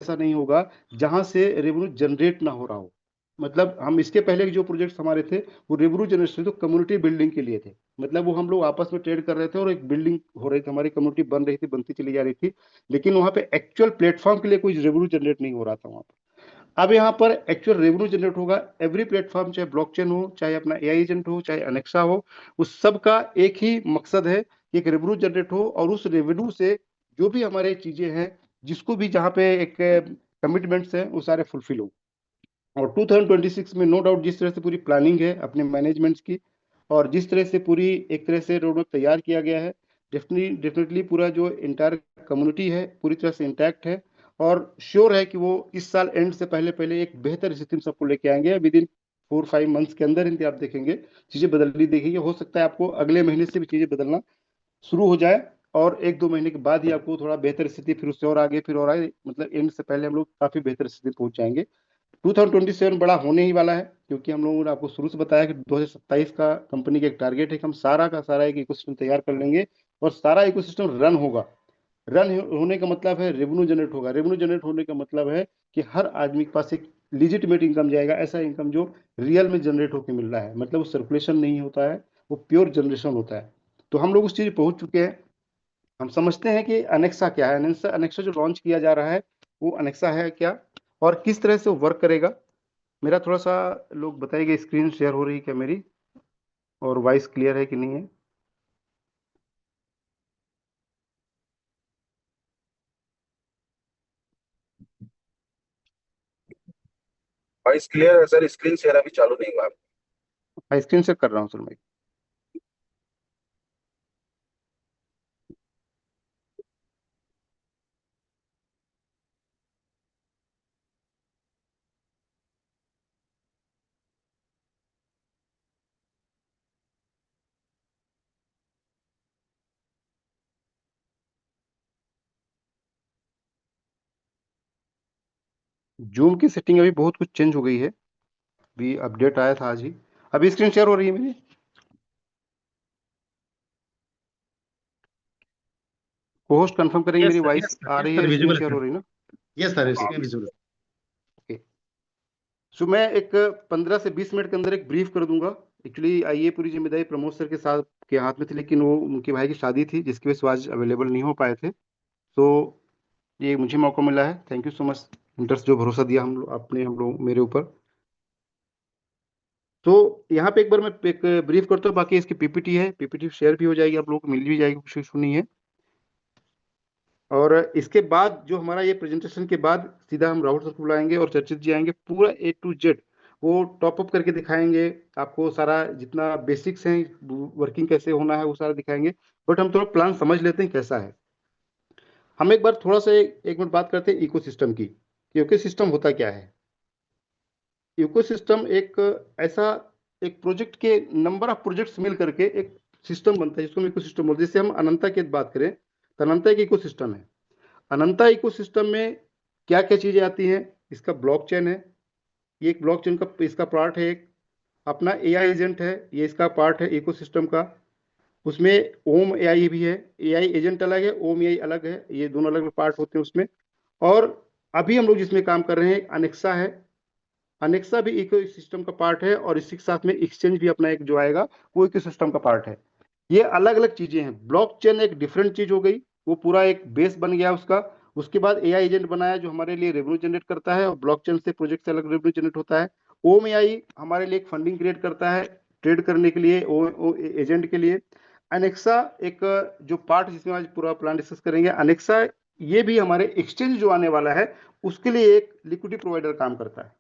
ऐसा नहीं होगा जहां से रेवेन्यू जनरेट ना हो रहा हो। मतलब हम इसके पहले के जो प्रोजेक्ट्स हमारे थे वो रेवेन्यू जनरेशन तो कम्युनिटी बिल्डिंग के लिए थे। मतलब वो हम लोग आपस में ट्रेड कर रहे थे और एक बिल्डिंग हो रही थी, हमारी कम्युनिटी बन रही थी, बनती चली जा रही थी। लेकिन वहां पे एक्चुअल प्लेटफॉर्म के लिए कोई रेवेन्यू जनरेट नहीं हो रहा था वहां पर। अब यहाँ पर एक्चुअल रेवेन्यू जनरेट होगा। एवरी प्लेटफॉर्म, चाहे ब्लॉकचेन हो, चाहे अपना एआई एजेंट हो, चाहे अनेक्सा हो, उस सब का एक ही मकसद है कि एक रेवेन्यू जनरेट हो और उस रेवेन्यू से जो भी हमारे चीजें हैं, जिसको भी जहाँ पे एक कमिटमेंट्स हैं, वो सारे फुलफिल हो। और 2026 में नो डाउट जिस तरह से पूरी प्लानिंग है अपने मैनेजमेंट्स की, और जिस तरह से पूरी एक तरह से रोड मैप तैयार किया गया है, डेफिनेटली पूरा जो इंटायर कम्युनिटी है पूरी तरह से इंटैक्ट है। और श्योर है कि वो इस साल एंड से पहले पहले एक बेहतर स्थिति में सबको लेके आएंगे। विद इन 4-5 मंथ्स के अंदर आप देखेंगे चीजें बदलनी देखेंगे। हो सकता है आपको अगले महीने से भी चीजें बदलना शुरू हो जाए, और 1-2 महीने के बाद ही आपको थोड़ा बेहतर स्थिति, फिर उससे और आगे, फिर और आगे, मतलब एंड से पहले हम लोग काफी बेहतर स्थिति पहुंच जाएंगे। 2027 बड़ा होने ही वाला है, क्योंकि हम लोगों ने आपको शुरू से बताया कि 2027 का कंपनी का एक टारगेट है कि हम सारा का सारा एक इकोसिस्टम तैयार कर लेंगे और सारा इकोसिस्टम रन होगा। रन होने का मतलब है रेवेन्यू जनरेट होगा। रेवेन्यू जनरेट होने का मतलब है कि हर आदमी के पास एक लिजिटिमेट इनकम जाएगा, ऐसा इनकम जो रियल में जनरेट होकर मिल रहा है। मतलब वो सर्कुलेशन नहीं होता है, वो प्योर जनरेशन होता है। तो हम लोग उस चीज पहुंच चुके हैं। हम समझते हैं कि अनेक्सा क्या है। अनेक्सा अनेक्सा जो लॉन्च किया जा रहा है वो अनेक्सा है क्या, और किस तरह से वो वर्क करेगा। मेरा थोड़ा सा लोग बताइए, स्क्रीन शेयर हो रही है क्या मेरी, और वॉइस क्लियर है कि नहीं है। वॉइस क्लियर है सर, स्क्रीन शेयर अभी चालू नहीं हुआ। मैं स्क्रीन शेयर कर रहा हूँ सर मैं। जूम की सेटिंग अभी बहुत कुछ चेंज हो गई है, अभी अपडेट आया था आज ही। अभी स्क्रीन शेयर हो रही है मेरी। को होस्ट कंफर्म करेंगे यस मेरी सर, वॉइस यस सर, आ यस रही सर, है, स्क्रीन विजुअल शेयर है हो सर। रही है ना। यस सर, ओके इसमें विजुअल। ओके। सो मैं एक 15 से 20 मिनट के अंदर एक ब्रीफ कर दूंगा। एक्चुअली ये पूरी जिम्मेदारी प्रमोद सर के साथ के हाथ में थी, लेकिन वो उनके भाई की शादी थी जिसकी वजह से वो आज अवेलेबल नहीं हो पाए थे। तो ये मुझे मौका मिला है। Thank you so much interest, जो भरोसा दिया हम लोग आपने, हम लोग मेरे ऊपर। तो यहाँ पे एक बार मैं एक ब्रीफ करता हूँ। बाकी इसकी पीपीटी है, पीपीटी शेयर भी हो जाएगी, आप लोगों को मिल भी जाएगी, कुछ इशू नहीं है। और इसके बाद जो हमारा ये प्रेजेंटेशन के बाद सीधा हम राहुल सर को बुलाएंगे और चर्चित जी आएंगे, पूरा A to Z वो टॉप अप करके दिखाएंगे आपको। सारा जितना बेसिक्स हैं, वर्किंग कैसे होना है, वो सारा दिखाएंगे। बट हम थोड़ा प्लान समझ लेते हैं कैसा है। हम एक बार थोड़ा सा एक मिनट बात करते हैं इकोसिस्टम की। इकोसिस्टम होता क्या है। इकोसिस्टम एक ऐसा एक प्रोजेक्ट के नंबर ऑफ प्रोजेक्ट्स मिल करके एक सिस्टम बनता है, जिसको हम इकोसिस्टम बोलते हैं। जैसे हम अनंता की बात करें तो अनंता एक इकोसिस्टम है। अनंता इकोसिस्टम में क्या क्या चीजें आती हैं। इसका ब्लॉकचेन है, ये एक ब्लॉकचेन का इसका पार्ट है। एक अपना एआई एजेंट है, ये इसका पार्ट है इकोसिस्टम का। उसमें ओम एआई भी है। एआई एजेंट अलग है, ओम एआई अलग है, ये दोनों अलग पार्ट होते हैं उसमें। और अभी हम लोग जिसमें काम कर रहे हैं अनेक्सा है। अनेक्सा भी इको सिस्टम का पार्ट है, और इसी के साथ में एक्सचेंज भी अपना एक जो आएगा वो इको सिस्टम का पार्ट है। ये अलग अलग चीजें हैं। ब्लॉकचेन एक डिफरेंट चीज हो गई, वो पूरा एक बेस बन गया उसका। उसके बाद एआई एजेंट बनाया जो हमारे लिए रेवेन्यू जनरेट करता है, और ब्लॉकचेन से प्रोजेक्ट से अलग रेवेन्यू जनरेट होता है। ओम एआई हमारे लिए एक फंडिंग क्रिएट करता है ट्रेड करने के लिए, ओ एजेंट के लिए। अनेक्सा एक जो पार्ट जिसमें आज पूरा प्लान डिस्कस करेंगे, अनेक्सा ये भी हमारे एक्सचेंज जो आने वाला है उसके लिए एक लिक्विडिटी प्रोवाइडर काम करता है।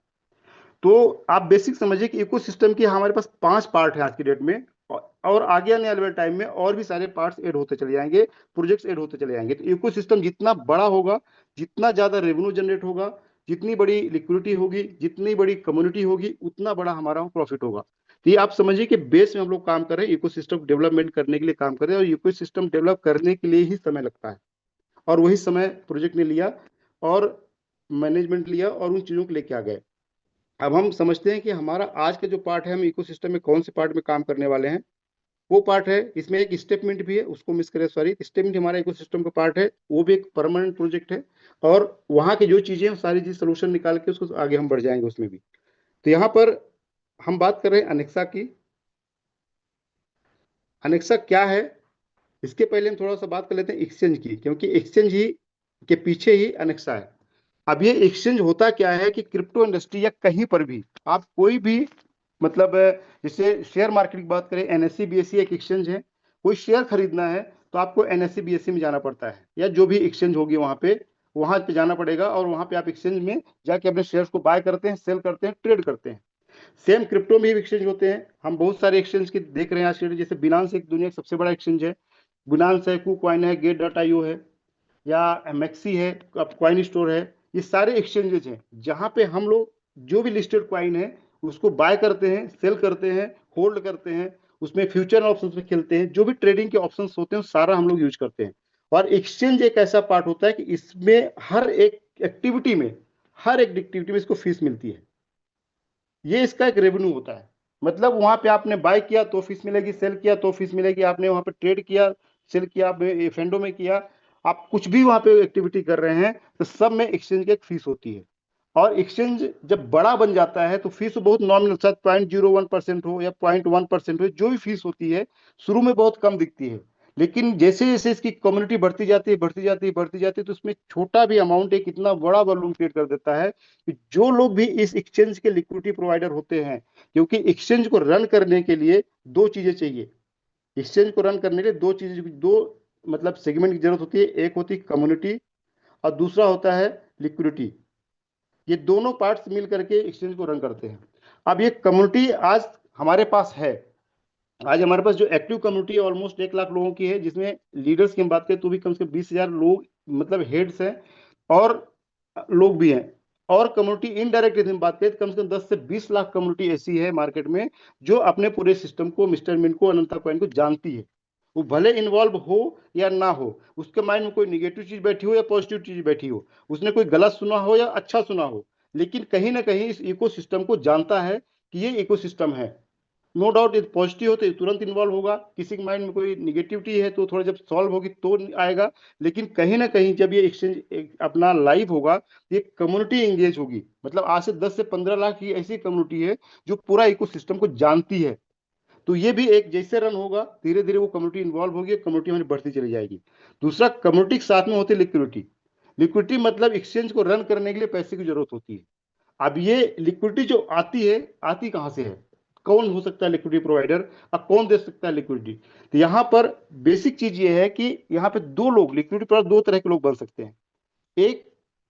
तो आप बेसिक समझिए कि इकोसिस्टम की हमारे पास 5 पार्ट है आज की डेट में। और आगे आने वाले टाइम में और भी सारे पार्ट्स ऐड होते चले जाएंगे, प्रोजेक्ट्स ऐड होते चले जाएंगे। तो इकोसिस्टम जितना बड़ा होगा, जितना ज्यादा रेवेन्यू जनरेट होगा, जितनी बड़ी लिक्विडिटी होगी, जितनी बड़ी कम्युनिटी होगी, उतना बड़ा हमारा प्रॉफिट होगा। तो ये आप समझिए कि बेस में हम लोग काम कर रहे हैं, इकोसिस्टम डेवलपमेंट करने के लिए काम कर रहे हैं। और इकोसिस्टम डेवलप करने के लिए ही समय लगता है, और वही समय प्रोजेक्ट ने लिया, और मैनेजमेंट लिया, और उन चीजों को लेके आ गए। अब हम समझते हैं कि हमारा आज का जो पार्ट है, हम इकोसिस्टम में कौन से पार्ट में काम करने वाले हैं। वो पार्ट है। इसमें एक स्टेटमेंट भी है, उसको मिस करें, सॉरी, स्टेटमेंट हमारा इकोसिस्टम का पार्ट है, वो भी एक परमानेंट प्रोजेक्ट है। और वहाँ की जो चीजें हैं सारी चीज सोल्यूशन निकाल के उसको आगे हम बढ़ जाएंगे उसमें भी। तो यहाँ पर हम बात कर रहे हैं अनेक्सा की। अनेक्सा क्या है, इसके पहले हम थोड़ा सा बात कर लेते हैं एक्सचेंज की, क्योंकि एक्सचेंज ही के पीछे ही अनेक्सा है। अब ये एक्सचेंज होता क्या है कि क्रिप्टो इंडस्ट्री या कहीं पर भी आप कोई भी, मतलब जैसे शेयर मार्केट की बात करें, एनएससी बीएससी एक एक्सचेंज है। कोई शेयर खरीदना है तो आपको एनएससी बीएससी में जाना पड़ता है, या जो भी एक्सचेंज होगी वहां पे जाना पड़ेगा, और वहां पे आप एक्सचेंज में जाके अपने शेयर्स को बाय करते हैं, सेल करते हैं, ट्रेड करते हैं। सेम क्रिप्टो में भी एक्सचेंज होते हैं। हम बहुत सारे एक्सचेंज के देख रहे हैं आज के डेट, जैसे बिनांस एक दुनिया का सबसे बड़ा एक्सचेंज है। बिनांस है, कुकॉइन है, गेट डॉट आईओ है, या मैक्सी है, कॉइन स्टोर है। ये सारे एक्सचेंजेस हैं जहां पे हम लोग जो भी लिस्टेड कॉइन है उसको बाय करते हैं, सेल करते हैं, होल्ड करते हैं, उसमें फ्यूचर ऑप्शंस में खेलते हैं, जो भी ट्रेडिंग के ऑप्शंस होते हैं सारा हम लोग यूज करते हैं। और एक्सचेंज एक ऐसा पार्ट होता है कि इसमें हर एक एक्टिविटी में इसको फीस मिलती है। ये इसका एक रेवेन्यू होता है। मतलब वहां पे आपने बाय किया तो फीस मिलेगी, सेल किया तो फीस मिलेगी, आपने वहां पे ट्रेड किया, सेल किया, आपने फेंडो में किया, आप कुछ भी वहां पे एक्टिविटी कर रहे हैं तो सब में एक्सचेंज की एक फीस होती है। और एक्सचेंज जब बड़ा बन जाता है तो फीस बहुत नॉमिनल, शायद 0.01% हो या 0.1% हो, जो भी फीस होती है शुरू में बहुत कम दिखती है। लेकिन जैसे जैसे इसकी कम्युनिटी बढ़ती जाती है, बढ़ती जाती है, बढ़ती जाती है, तो उसमें छोटा भी अमाउंट एक इतना बड़ा वॉल्यूम क्रिएट कर देता है कि जो लोग भी इस एक्सचेंज के लिक्विडिटी प्रोवाइडर होते हैं, क्योंकि एक्सचेंज को रन करने के लिए दो चीजें चाहिए। एक्सचेंज को रन करने के लिए दो मतलब सेगमेंट की जरूरत होती है। एक होती है कम्युनिटी, और दूसरा होता है लिक्विडिटी। ये दोनों पार्ट्स मिल करके एक्सचेंज को रन करते हैं। अब ये कम्युनिटी आज हमारे पास है। आज हमारे पास जो एक्टिव कम्युनिटी ऑलमोस्ट 1 लाख लोगों की है, जिसमें लीडर्स की हम बात करें तो भी कम से कम 20,000 लोग, मतलब हेड्स हैं, और लोग भी हैं। और कम्युनिटी इनडायरेक्ट यदि हम बात करें तो कम से कम 10 से 20 लाख कम्युनिटी ऐसी है मार्केट में जो अपने पूरे सिस्टम को, मिस्टर मिन को, अनंता कॉइन को जानती है। वो भले इन्वॉल्व हो या ना हो, उसके माइंड में कोई निगेटिव चीज बैठी हो या पॉजिटिव चीज बैठी हो, उसने कोई गलत सुना हो या अच्छा सुना हो, लेकिन कहीं ना कहीं इस इकोसिस्टम को जानता है कि ये इकोसिस्टम है। नो डाउट यदि पॉजिटिव हो तो तुरंत इन्वॉल्व होगा, किसी के माइंड में कोई निगेटिविटी है तो थोड़ा जब सॉल्व होगी तो आएगा। लेकिन कहीं ना कहीं जब ये एक्सचेंज अपना लाइव होगा, ये कम्युनिटी एंगेज होगी। मतलब आज से 10 से 15 लाख की ऐसी कम्युनिटी है जो पूरा इकोसिस्टम को जानती है। तो ये भी एक जैसे रन होगा, धीरे धीरे वो कम्युनिटी इन्वॉल्व होगी, कम्युनिटी हमारी बढ़ती चली जाएगी। दूसरा, कम्युनिटी के साथ में होती है लिक्विडिटी। लिक्विडिटी मतलब एक्सचेंज को रन करने के लिए पैसे की जरूरत होती है। अब ये लिक्विडिटी जो आती है, आती कहां से है, कौन हो सकता है लिक्विडिटी प्रोवाइडर, और कौन दे सकता है लिक्विडिटी। तो यहाँ पर बेसिक चीज ये है कि यहाँ पे दो लोग लिक्विडिटी प्रोवाइडर, दो तरह के लोग बन सकते हैं। एक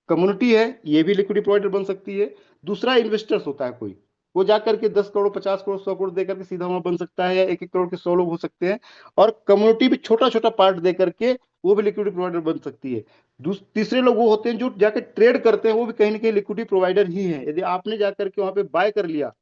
कम्युनिटी है, ये भी लिक्विडिटी प्रोवाइडर बन सकती है। दूसरा इन्वेस्टर्स होता है कोई, वो जाकर के 10 करोड़, 50 करोड़, 100 करोड़ देकर के सीधा वहां बन सकता है, या 1-1 करोड़ के 100 लोग हो सकते हैं। और कम्युनिटी भी छोटा छोटा पार्ट देकर के वो भी लिक्विडिटी प्रोवाइडर बन सकती है। तीसरे लोग वो होते हैं जो जाकर ट्रेड करते हैं, वो भी कहीं ना कहीं लिक्विडिटी प्रोवाइडर ही है। यदि आपने जाकर के वहां पे बाय कर लिया,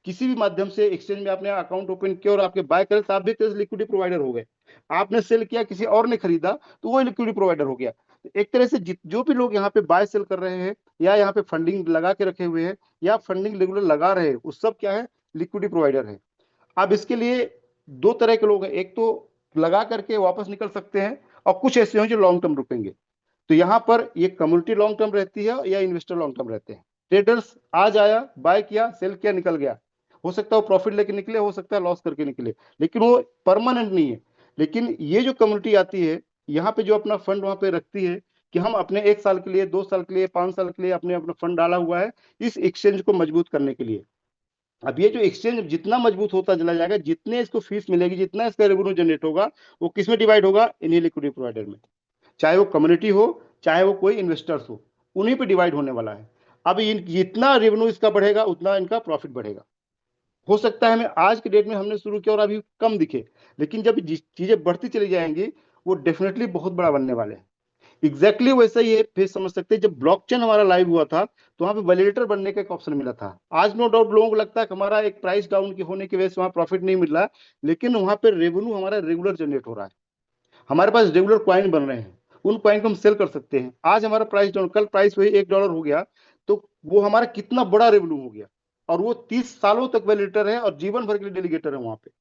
किसी भी माध्यम से एक्सचेंज में आपने अकाउंट ओपन किया और आपके बाय करे, तो आप भी लिक्विडिटी प्रोवाइडर हो गए। आपने सेल किया, किसी और ने खरीदा, तो वो लिक्विडिटी प्रोवाइडर हो गया। तो एक तरह से जो भी लोग यहाँ पे बाय सेल कर रहे हैं, या यहाँ पे फंडिंग लगा के रखे हुए हैं, या फंडिंग रेगुलर लगा रहे हैं, वो सब क्या है, लिक्विडिटी प्रोवाइडर है। अब इसके लिए दो तरह के लोग हैं, एक तो लगा करके वापस निकल सकते हैं, और कुछ ऐसे हैं जो लॉन्ग टर्म रुकेंगे। तो यहाँ पर ये कम्युनिटी लॉन्ग टर्म रहती है, या इन्वेस्टर लॉन्ग टर्म रहते हैं। ट्रेडर्स आज आया, बाय किया, सेल किया, निकल गया। हो सकता है वो प्रॉफिट लेके निकले, हो सकता है लॉस करके निकले, लेकिन वो परमानेंट नहीं है। लेकिन ये जो कम्युनिटी आती है, यहाँ पे जो अपना फंड वहां पे रखती है कि हम अपने 1 साल के लिए, 2 साल के लिए, 5 साल के लिए अपने अपना फंड डाला हुआ है इस एक्सचेंज को मजबूत करने के लिए। अब ये जो एक्सचेंज जितना मजबूत होता चला जाएगा, जितने इसको फीस मिलेगी, जितना इसका रेवेन्यू जनरेट होगा, वो किस में डिवाइड होगा, इन्हीं लिक्विडिटी प्रोवाइडर में। चाहे वो कम्युनिटी हो, चाहे वो कोई इन्वेस्टर्स हो, उन्हीं पे डिवाइड होने वाला है। अब जितना रेवेन्यू इसका बढ़ेगा उतना इनका प्रॉफिट बढ़ेगा। हो सकता है हमें आज के डेट में हमने शुरू किया और अभी कम दिखे, लेकिन जब चीजें बढ़ती चली जाएंगी, वो डेफिनेटली बहुत बड़ा बनने वाले हैं। एग्जैक्टली वैसा ही है, फिर समझ सकते हैं जब ब्लॉकचेन हमारा लाइव हुआ था तो वहां पे वैलिडेटर बनने का एक ऑप्शन मिला था। आज नो डाउट लोगों को लगता है कि हमारा एक प्राइस डाउन की होने की वजह से वहां प्रॉफिट नहीं मिल रहा है, लेकिन वहां पे रेवेन्यू हमारा रेगुलर जनरेट हो रहा है। हमारे पास रेगुलर क्वाइन बन रहे हैं, उन क्वाइन को हम सेल कर सकते हैं। आज हमारा प्राइस डाउन, कल प्राइस वही $1 हो गया, तो वो हमारा कितना बड़ा रेवेन्यू हो गया। और वो 30 सालों तक वैलिडेटर है और जीवन भर के लिए डेलीगेटर है वहां पे।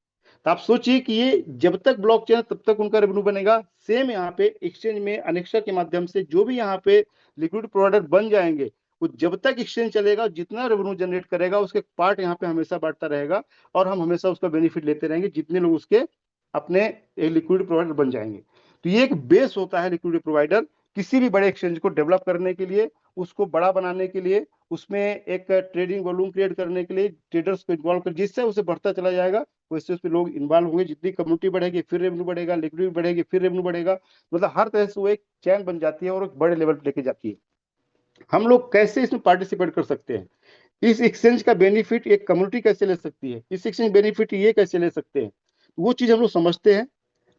तो आप सोचिए कि ये जब तक ब्लॉकचेन है तब तक उनका रेवेन्यू बनेगा। सेम यहाँ पे एक्सचेंज में अनेक्सा के माध्यम से जो भी यहाँ पे लिक्विड प्रोवाइडर बन जाएंगे, वो जब तक एक्सचेंज चलेगा जितना रेवेन्यू जनरेट करेगा उसके पार्ट यहाँ पे हमेशा बढ़ता रहेगा, और हम हमेशा उसका बेनिफिट लेते रहेंगे जितने लोग उसके अपने लिक्विड प्रोवाइडर बन जाएंगे। तो ये एक बेस होता है लिक्विड प्रोवाइडर किसी भी बड़े एक्सचेंज को डेवलप करने के लिए, उसको बड़ा बनाने के लिए, उसमें एक ट्रेडिंग वॉल्यूम क्रिएट करने के लिए ट्रेडर्स को इन्वॉल्व कर, जिससे उसे बढ़ता चला जाएगा वैसे उस पर लोग इन्वॉल्व होंगे। जितनी कम्युनिटी बढ़ेगी फिर रेवेन्यू बढ़ेगा, लिक्विडिटी बढ़ेगी फिर रेवेन्यू बढ़ेगा। मतलब हर तरह से वो एक चैन बन जाती है और एक बड़े लेवल पर लेके जाती है। हम लोग कैसे इसमें पार्टिसिपेट कर सकते हैं, इस एक्सचेंज का बेनिफिट एक कम्युनिटी कैसे ले सकती है, इस एक्सचेंज बेनिफिट ये कैसे ले सकते हैं, वो चीज हम लोग समझते हैं।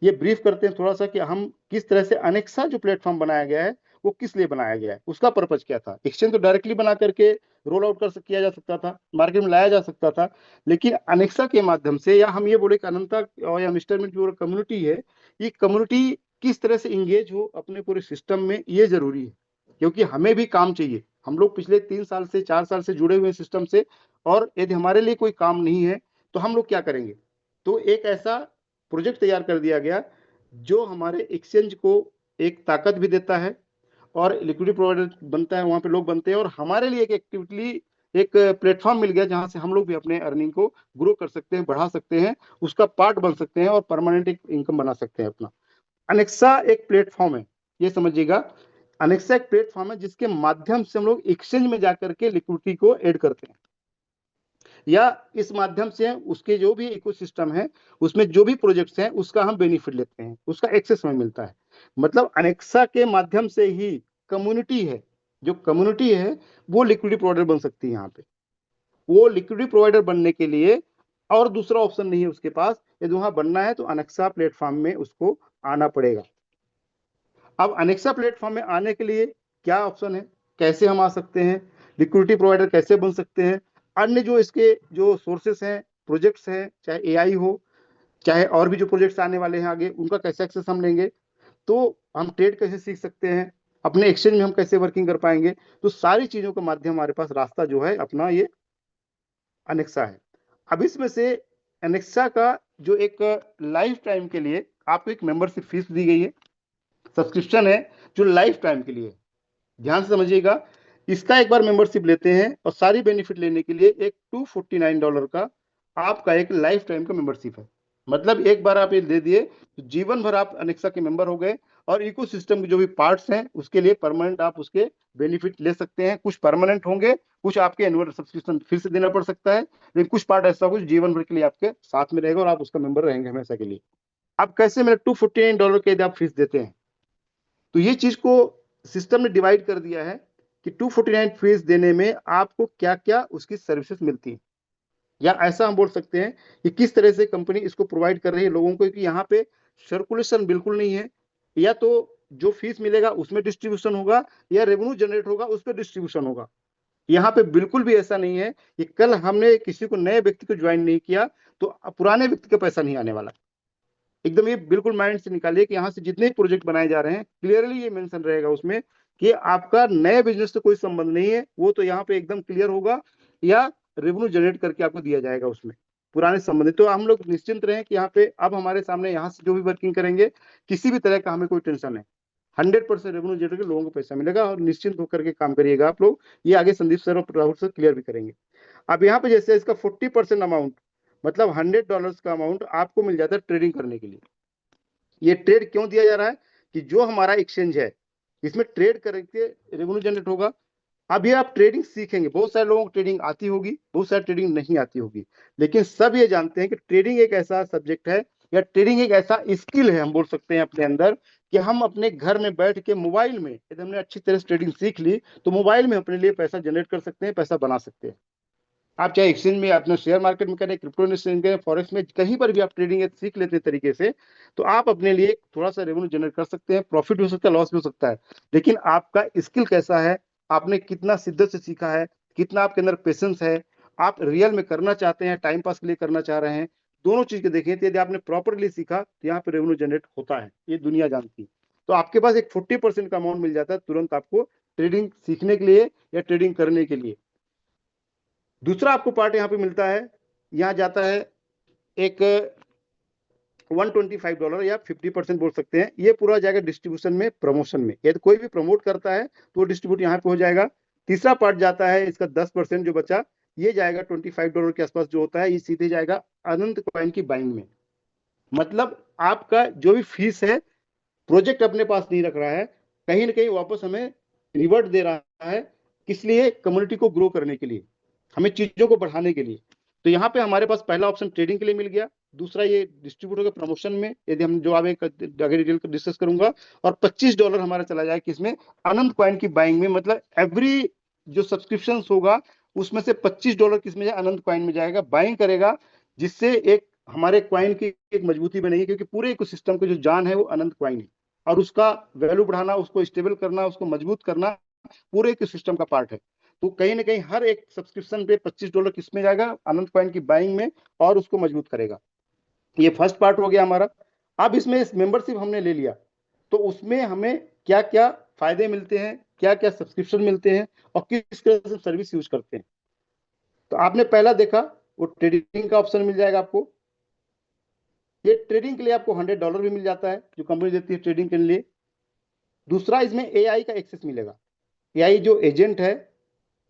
ये ब्रीफ करते हैं थोड़ा सा कि हम किस तरह से अनेक्सा जो प्लेटफॉर्म बनाया गया है वो किस लिए बनाया गया है, उसका पर्पज क्या था। एक्सचेंज तो डायरेक्टली बना करके रोल आउट किया जा सकता था, मार्केट में लाया जा सकता था, लेकिन अनेक्सा के माध्यम से, या हम ये बोले कि अनंता और या मिस्टर मिंट जो कम्युनिटी है, ये कम्युनिटी किस तरह से इंगेज हो अपने पूरे सिस्टम में, ये जरूरी है। क्योंकि हमें भी काम चाहिए, हम लोग पिछले 3 साल से 4 साल से जुड़े हुए सिस्टम से, और यदि हमारे लिए कोई काम नहीं है तो हम लोग क्या करेंगे। तो एक ऐसा प्रोजेक्ट तैयार कर दिया गया जो हमारे एक्सचेंज को एक ताकत भी देता है, और लिक्विडिटी प्रोवाइडर बनता है, वहां पे लोग बनते हैं, और हमारे लिए एक एक्टिविटली एक प्लेटफॉर्म मिल गया जहां से हम लोग भी अपने अर्निंग को ग्रो कर सकते हैं, बढ़ा सकते हैं, उसका पार्ट बन सकते हैं और परमानेंट एक इनकम बना सकते हैं अपना। अनेक्सा एक प्लेटफॉर्म है, ये समझिएगा। अनेक्सा एक प्लेटफॉर्म है जिसके माध्यम से हम लोग एक्सचेंज में जाकर के लिक्विडिटी को ऐड करते हैं, या इस माध्यम से उसके जो भी इकोसिस्टम है उसमें जो भी प्रोजेक्ट्स हैं उसका हम बेनिफिट लेते हैं, उसका एक्सेस हमें मिलता है। मतलब अनेक्सा के माध्यम से ही कम्युनिटी है, जो कम्युनिटी है वो लिक्विडिटी प्रोवाइडर बन सकती है यहाँ पे। वो लिक्विडिटी प्रोवाइडर बनने के लिए और दूसरा ऑप्शन नहीं है उसके पास, यदि वहां बनना है तो अनेक्सा प्लेटफॉर्म में उसको आना पड़ेगा। अब अनेक्सा प्लेटफॉर्म में आने के लिए क्या ऑप्शन है, कैसे हम आ सकते हैं, लिक्विडिटी प्रोवाइडर कैसे बन सकते हैं, अन्य जो इसके जो सोर्सेस हैं, प्रोजेक्ट्स हैं, चाहे एआई हो, चाहे और भी जो प्रोजेक्ट्स आने वाले हैं आगे, उनका कैसे एक्सेस हम लेंगे, तो हम ट्रेड कैसे सीख सकते हैं, अपने एक्सचेंज में हम कैसे वर्किंग कर पाएंगे। तो सारी चीजों का माध्यम हमारे पास रास्ता जो है अपना ये अनेक्सा है। अब इसमें से अनेक्सा का जो एक लाइफ टाइम के लिए आपको एक मेंबरशिप फीस दी गई है, सब्सक्रिप्शन है जो लाइफ टाइम के लिए। ध्यान से समझिएगा, इसका एक बार मेंबरशिप लेते हैं और सारी बेनिफिट लेने के लिए एक $249 का आपका एक लाइफ टाइम का मेंबरशिप है। मतलब एक बार आप ये दे दिए तो जीवन भर आप अनेक्सा के मेंबर हो गए, और इकोसिस्टम के जो भी पार्ट्स हैं उसके लिए परमानेंट आप उसके बेनिफिट ले सकते हैं। कुछ परमानेंट होंगे, कुछ आपके एनुअल सब्सक्रिप्शन फिर से देना पड़ सकता है, लेकिन कुछ पार्ट ऐसा कुछ जीवन भर के लिए आपके साथ में रहेगा और आप उसका मेंबर रहेंगे हमेशा के लिए। अब कैसे मेरे $249 के यदि आप फीस देते हैं, तो ये चीज को सिस्टम ने डिवाइड कर दिया है कि 249 फीस देने में आपको क्या क्या उसकी सर्विसेज मिलती है, या ऐसा हम बोल सकते हैं कि किस तरह से कंपनी इसको प्रोवाइड कर रही है लोगों को, कि यहाँ पे सर्कुलेशन बिल्कुल नहीं है। या तो जो फीस मिलेगा उसमें डिस्ट्रीब्यूशन होगा, या रेवेन्यू जनरेट होगा उस पर डिस्ट्रीब्यूशन होगा। यहाँ पे बिल्कुल भी ऐसा नहीं है कि कल हमने किसी को नए व्यक्ति को ज्वाइन नहीं किया तो पुराने व्यक्ति का पैसा नहीं आने वाला। एकदम ये बिल्कुल माइंड से निकालिए कि यहाँ से जितने प्रोजेक्ट बनाए जा रहे हैं क्लियरली ये मेंशन रहेगा उसमें कि आपका नए बिजनेस से कोई संबंध नहीं है, वो तो यहाँ पे एकदम क्लियर होगा, या रेवेन्यू जनरेट करके आपको दिया जाएगा उसमें पुराने संबंधित। तो हम लोग निश्चिंत रहें कि यहाँ पे अब हमारे सामने यहाँ से जो भी वर्किंग करेंगे किसी भी तरह का हमें कोई टेंशन है, 100% रेवेन्यू जनरेट करके लोगों को पैसा मिलेगा, और निश्चिंत होकर के काम करिएगा आप लोग। ये आगे संदीप सर और राहुल सर क्लियर भी करेंगे। अब यहाँ पे जैसे इसका 40% अमाउंट, मतलब $100 का अमाउंट आपको मिल जाता है ट्रेडिंग करने के लिए। ये ट्रेड क्यों दिया जा रहा है कि जो हमारा एक्सचेंज है इसमें ट्रेड करके रेवेन्यू जनरेट होगा। अभी आप ट्रेडिंग सीखेंगे, बहुत सारे लोगों को ट्रेडिंग आती होगी, बहुत सारे ट्रेडिंग नहीं आती होगी, लेकिन सब ये जानते हैं कि ट्रेडिंग एक ऐसा सब्जेक्ट है, या ट्रेडिंग एक ऐसा स्किल है हम बोल सकते हैं अपने अंदर, कि हम अपने घर में बैठ के मोबाइल में यदि हमने अच्छी तरह से ट्रेडिंग सीख ली तो मोबाइल में अपने लिए पैसा जनरेट कर सकते हैं, पैसा बना सकते हैं। आप चाहे एक्सचेंज में, अपने शेयर मार्केट में करें, क्रिप्टो एक्सचेंज करें, फॉरेक्स में, कहीं पर भी आप ट्रेडिंग सीख लेते हैं तरीके से, तो आप अपने लिए थोड़ा सा रेवेन्यू जनरेट कर सकते हैं। प्रॉफिट भी हो सकता है, लॉस भी हो सकता है, लेकिन आपका स्किल कैसा है, आपने कितना शिद्दत से सीखा है, कितना आपके अंदर पेशेंस है, आप रियल में करना चाहते हैं, टाइम पास के लिए करना चाह रहे हैं, दोनों चीज के देखें तो यदि आपने प्रॉपरली सीखा तो यहाँ पे रेवेन्यू जनरेट होता है, ये दुनिया जानती है। तो आपके पास एक 40% का अमाउंट मिल जाता है तुरंत आपको ट्रेडिंग सीखने के लिए या ट्रेडिंग करने के लिए। दूसरा आपको पार्ट यहाँ पे मिलता है, यहाँ जाता है एक $125 या 50% बोल सकते हैं, ये पूरा जाएगा डिस्ट्रीब्यूशन में, प्रमोशन में। यदि कोई भी प्रमोट करता है तो डिस्ट्रीब्यूट यहाँ पे हो जाएगा। तीसरा पार्ट जाता है इसका 10% जो बचा, ये जाएगा $25 के आसपास जो होता है, ये सीधे जाएगा अनंत कॉइन की बाइंग में। मतलब आपका जो भी फीस है, प्रोजेक्ट अपने पास नहीं रख रहा है, कहीं ना कहीं वापस हमें रिवर्ट दे रहा है। किस लिए? कम्युनिटी को ग्रो करने के लिए, हमें चीजों को बढ़ाने के लिए। तो यहाँ पे हमारे पास पहला ऑप्शन ट्रेडिंग के लिए मिल गया, दूसरा ये डिस्ट्रीब्यूटर के प्रमोशन में, यदि हम जो आगे डिटेल डिस्कस करूंगा, और $25 हमारा चला जाए किसमें? अनंत कॉइन की बाइंग में। मतलब एवरी जो सब्सक्रिप्शन होगा उसमें से $25 किसमें जाए? अनंत कॉइन में जाएगा, बाइंग करेगा, जिससे एक हमारे कॉइन की एक मजबूती बनेगी, क्योंकि पूरे इकोसिस्टम की जो जान है वो अनंत कॉइन है, और उसका वैल्यू बढ़ाना, उसको स्टेबल करना, उसको मजबूत करना पूरे इकोसिस्टम का पार्ट है। तो कहीं ना कहीं हर एक सब्सक्रिप्शन पे $25 किसमें जाएगा? अनंत कॉइन की बाइंग में, और उसको मजबूत करेगा। ये फर्स्ट पार्ट हो गया हमारा। अब इसमें मेंबरशिप हमने ले लिया, तो उसमें हमें क्या क्या फायदे मिलते हैं, क्या क्या सब्सक्रिप्शन मिलते हैं, और किस तरह से सर्विस यूज करते हैं। तो आपने पहला देखा, वो ट्रेडिंग का ऑप्शन मिल जाएगा आपको। ये ट्रेडिंग के लिए आपको $100 भी मिल जाता है, जो कंपनी देती है ट्रेडिंग के लिए। दूसरा, इसमें एआई का एक्सेस मिलेगा। एआई जो एजेंट है,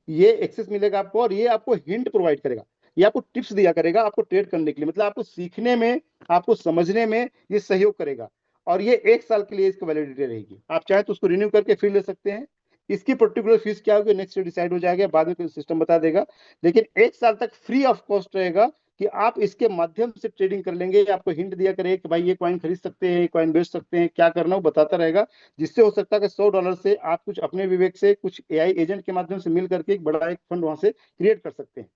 ये एक्सेस मिलेगा आपको, और ये आपको हिंट प्रोवाइड करेगा, ये आपको टिप्स दिया करेगा आपको ट्रेड करने के लिए। मतलब आपको सीखने में, आपको समझने में ये सहयोग करेगा। और ये 1 साल के लिए इसकी वैलिडिटी रहेगी, आप चाहे तो उसको रिन्यू करके फिर ले सकते हैं। इसकी पर्टिकुलर फीस क्या होगी नेक्स्ट डिसाइड हो जाएगा, बाद में कोई सिस्टम बता देगा। लेकिन 1 साल तक फ्री ऑफ कॉस्ट रहेगा, कि आप इसके माध्यम से ट्रेडिंग कर लेंगे। आपको हिंट दिया करेगा कि भाई ये कॉइन खरीद सकते हैं, ये कॉइन बेच सकते हैं, क्या करना वो बताता रहेगा। जिससे हो सकता है कि $100 से आप कुछ अपने विवेक से, कुछ एआई एजेंट के माध्यम से मिल करके एक बड़ा एक फंड वहां से क्रिएट कर सकते हैं।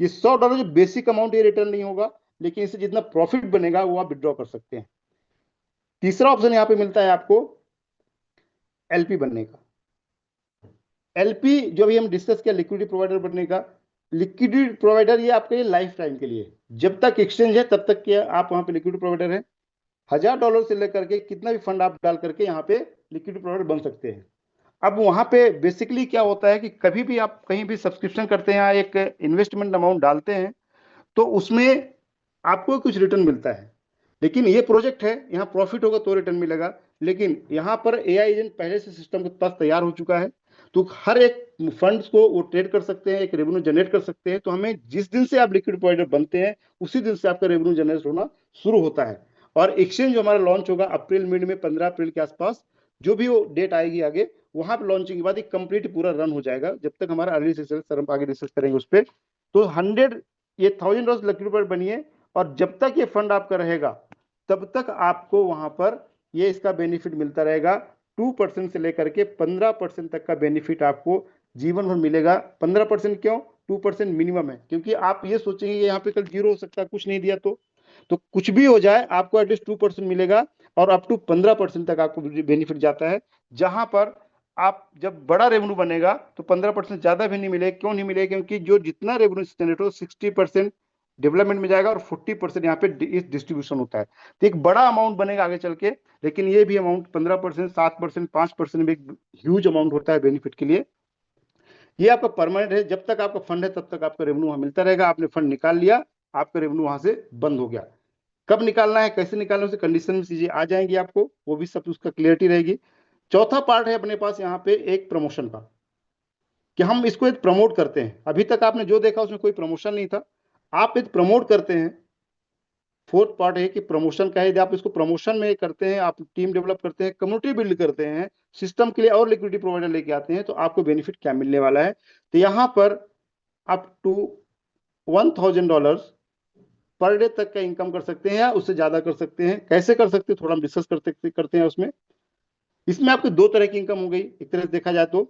ये $100 जो बेसिक अमाउंट, ये रिटर्न नहीं होगा, लेकिन इससे जितना प्रॉफिट बनेगा वो आप विड्रॉ कर सकते हैं। तीसरा ऑप्शन यहाँ पे मिलता है आपको एलपी बनने का। एलपी जो अभी हम डिस्कस किया, लिक्विडिटी प्रोवाइडर बनने का। लिक्विडिटी प्रोवाइडर ये आपके लिए लाइफ टाइम के लिए, जब तक एक्सचेंज है तब तक के आप वहां पे लिक्विडिटी प्रोवाइडर है। $1000 से लेकर के कितना भी फंड आप डाल करके यहाँ पे लिक्विडिटी प्रोवाइडर बन सकते हैं। अब वहां पे बेसिकली क्या होता है कि कभी भी आप कहीं भी सब्सक्रिप्शन करते हैं या एक इन्वेस्टमेंट अमाउंट डालते हैं, तो उसमें आपको कुछ रिटर्न मिलता है। लेकिन ये प्रोजेक्ट है, यहाँ प्रॉफिट होगा तो रिटर्न मिलेगा। लेकिन यहाँ पर एआई एजेंट पहले से सिस्टम के पास तैयार हो चुका है, तो हर एक फंड्स को वो ट्रेड कर सकते हैं, एक रेवेन्यू जनरेट कर सकते हैं। तो हमें जिस दिन से आप लिक्विड प्रोवाइडर बनते हैं, उसी दिन से आपका रेवेन्यू जनरेट होना शुरू होता है। और एक्सचेंज जो हमारा लॉन्च होगा अप्रैल मिड में, 15 अप्रैल के आसपास, जो भी वो डेट आएगी आगे, वहां पर लॉन्चिंग के बाद एक कंप्लीट पूरा रन हो जाएगा। जब तक हमारा अर्ली सेशन, सर हम आगे डिस्कस करेंगे उस पर। तो 100 ये $1000 लिक्विड प्रोवाइडर बनिए, और जब तक ये फंड आपका रहेगा तब तक आपको वहां पर ये इसका बेनिफिट मिलता रहेगा। 2% से लेकर के 15% तक का बेनिफिट आपको जीवन भर मिलेगा। 15% क्यों? 2% मिनिमम है, क्योंकि आप ये सोचेंगे यहाँ पे कल जीरो हो सकता है, कुछ नहीं दिया तो कुछ भी हो जाए आपको एटलीस्ट 2% मिलेगा, और अप टू 15% तक आपको बेनिफिट जाता है। जहां पर आप जब बड़ा रेवेन्यू बनेगा तो 15% ज्यादा भी नहीं मिलेगा। क्यों नहीं मिलेगा? क्योंकि जो जितना रेवेन्यू जनरेट हो, 60% डेवलपमेंट में जाएगा, और 40% यहाँ पे डिस्ट्रीब्यूशन होता है। तो एक बड़ा अमाउंट बनेगा आगे चल के। लेकिन ये भी अमाउंट 15%, 7%, 5% भी एक ह्यूज अमाउंट होता है बेनिफिट के लिए। ये आपका परमानेंट है, जब तक आपका फंड है तब तक आपका रेवेन्यू वहां मिलता रहेगा। आपने फंड निकाल लिया, आपका रेवेन्यू वहां से बंद हो गया। कब निकालना है, कैसे निकालना है, उसे कंडीशन में चीजें आ जाएंगी आपको, वो भी सब उसका क्लियरिटी रहेगी। चौथा पार्ट है अपने पास यहाँ पे एक प्रमोशन का, कि हम इसको एक प्रमोट करते हैं। अभी तक आपने जो देखा उसमें कोई प्रमोशन नहीं था, आप एक प्रमोट करते हैं। फोर्थ पार्ट है कि प्रमोशन का है, यदि आप इसको प्रमोशन में करते हैं, आप टीम डेवलप करते हैं, कम्युनिटी बिल्ड करते हैं, सिस्टम के लिए और लिक्विडिटी प्रोवाइडर लेके आते हैं, तो आपको बेनिफिट क्या मिलने वाला है। तो यहाँ पर अप टू $1000 पर डे तक का इनकम कर सकते हैं, या उससे ज्यादा कर सकते हैं। कैसे कर सकते हैं थोड़ा हम डिस्कस करते हैं उसमें। इसमें आपकी दो तरह की इनकम हो गई, एक तरह से देखा जाए तो।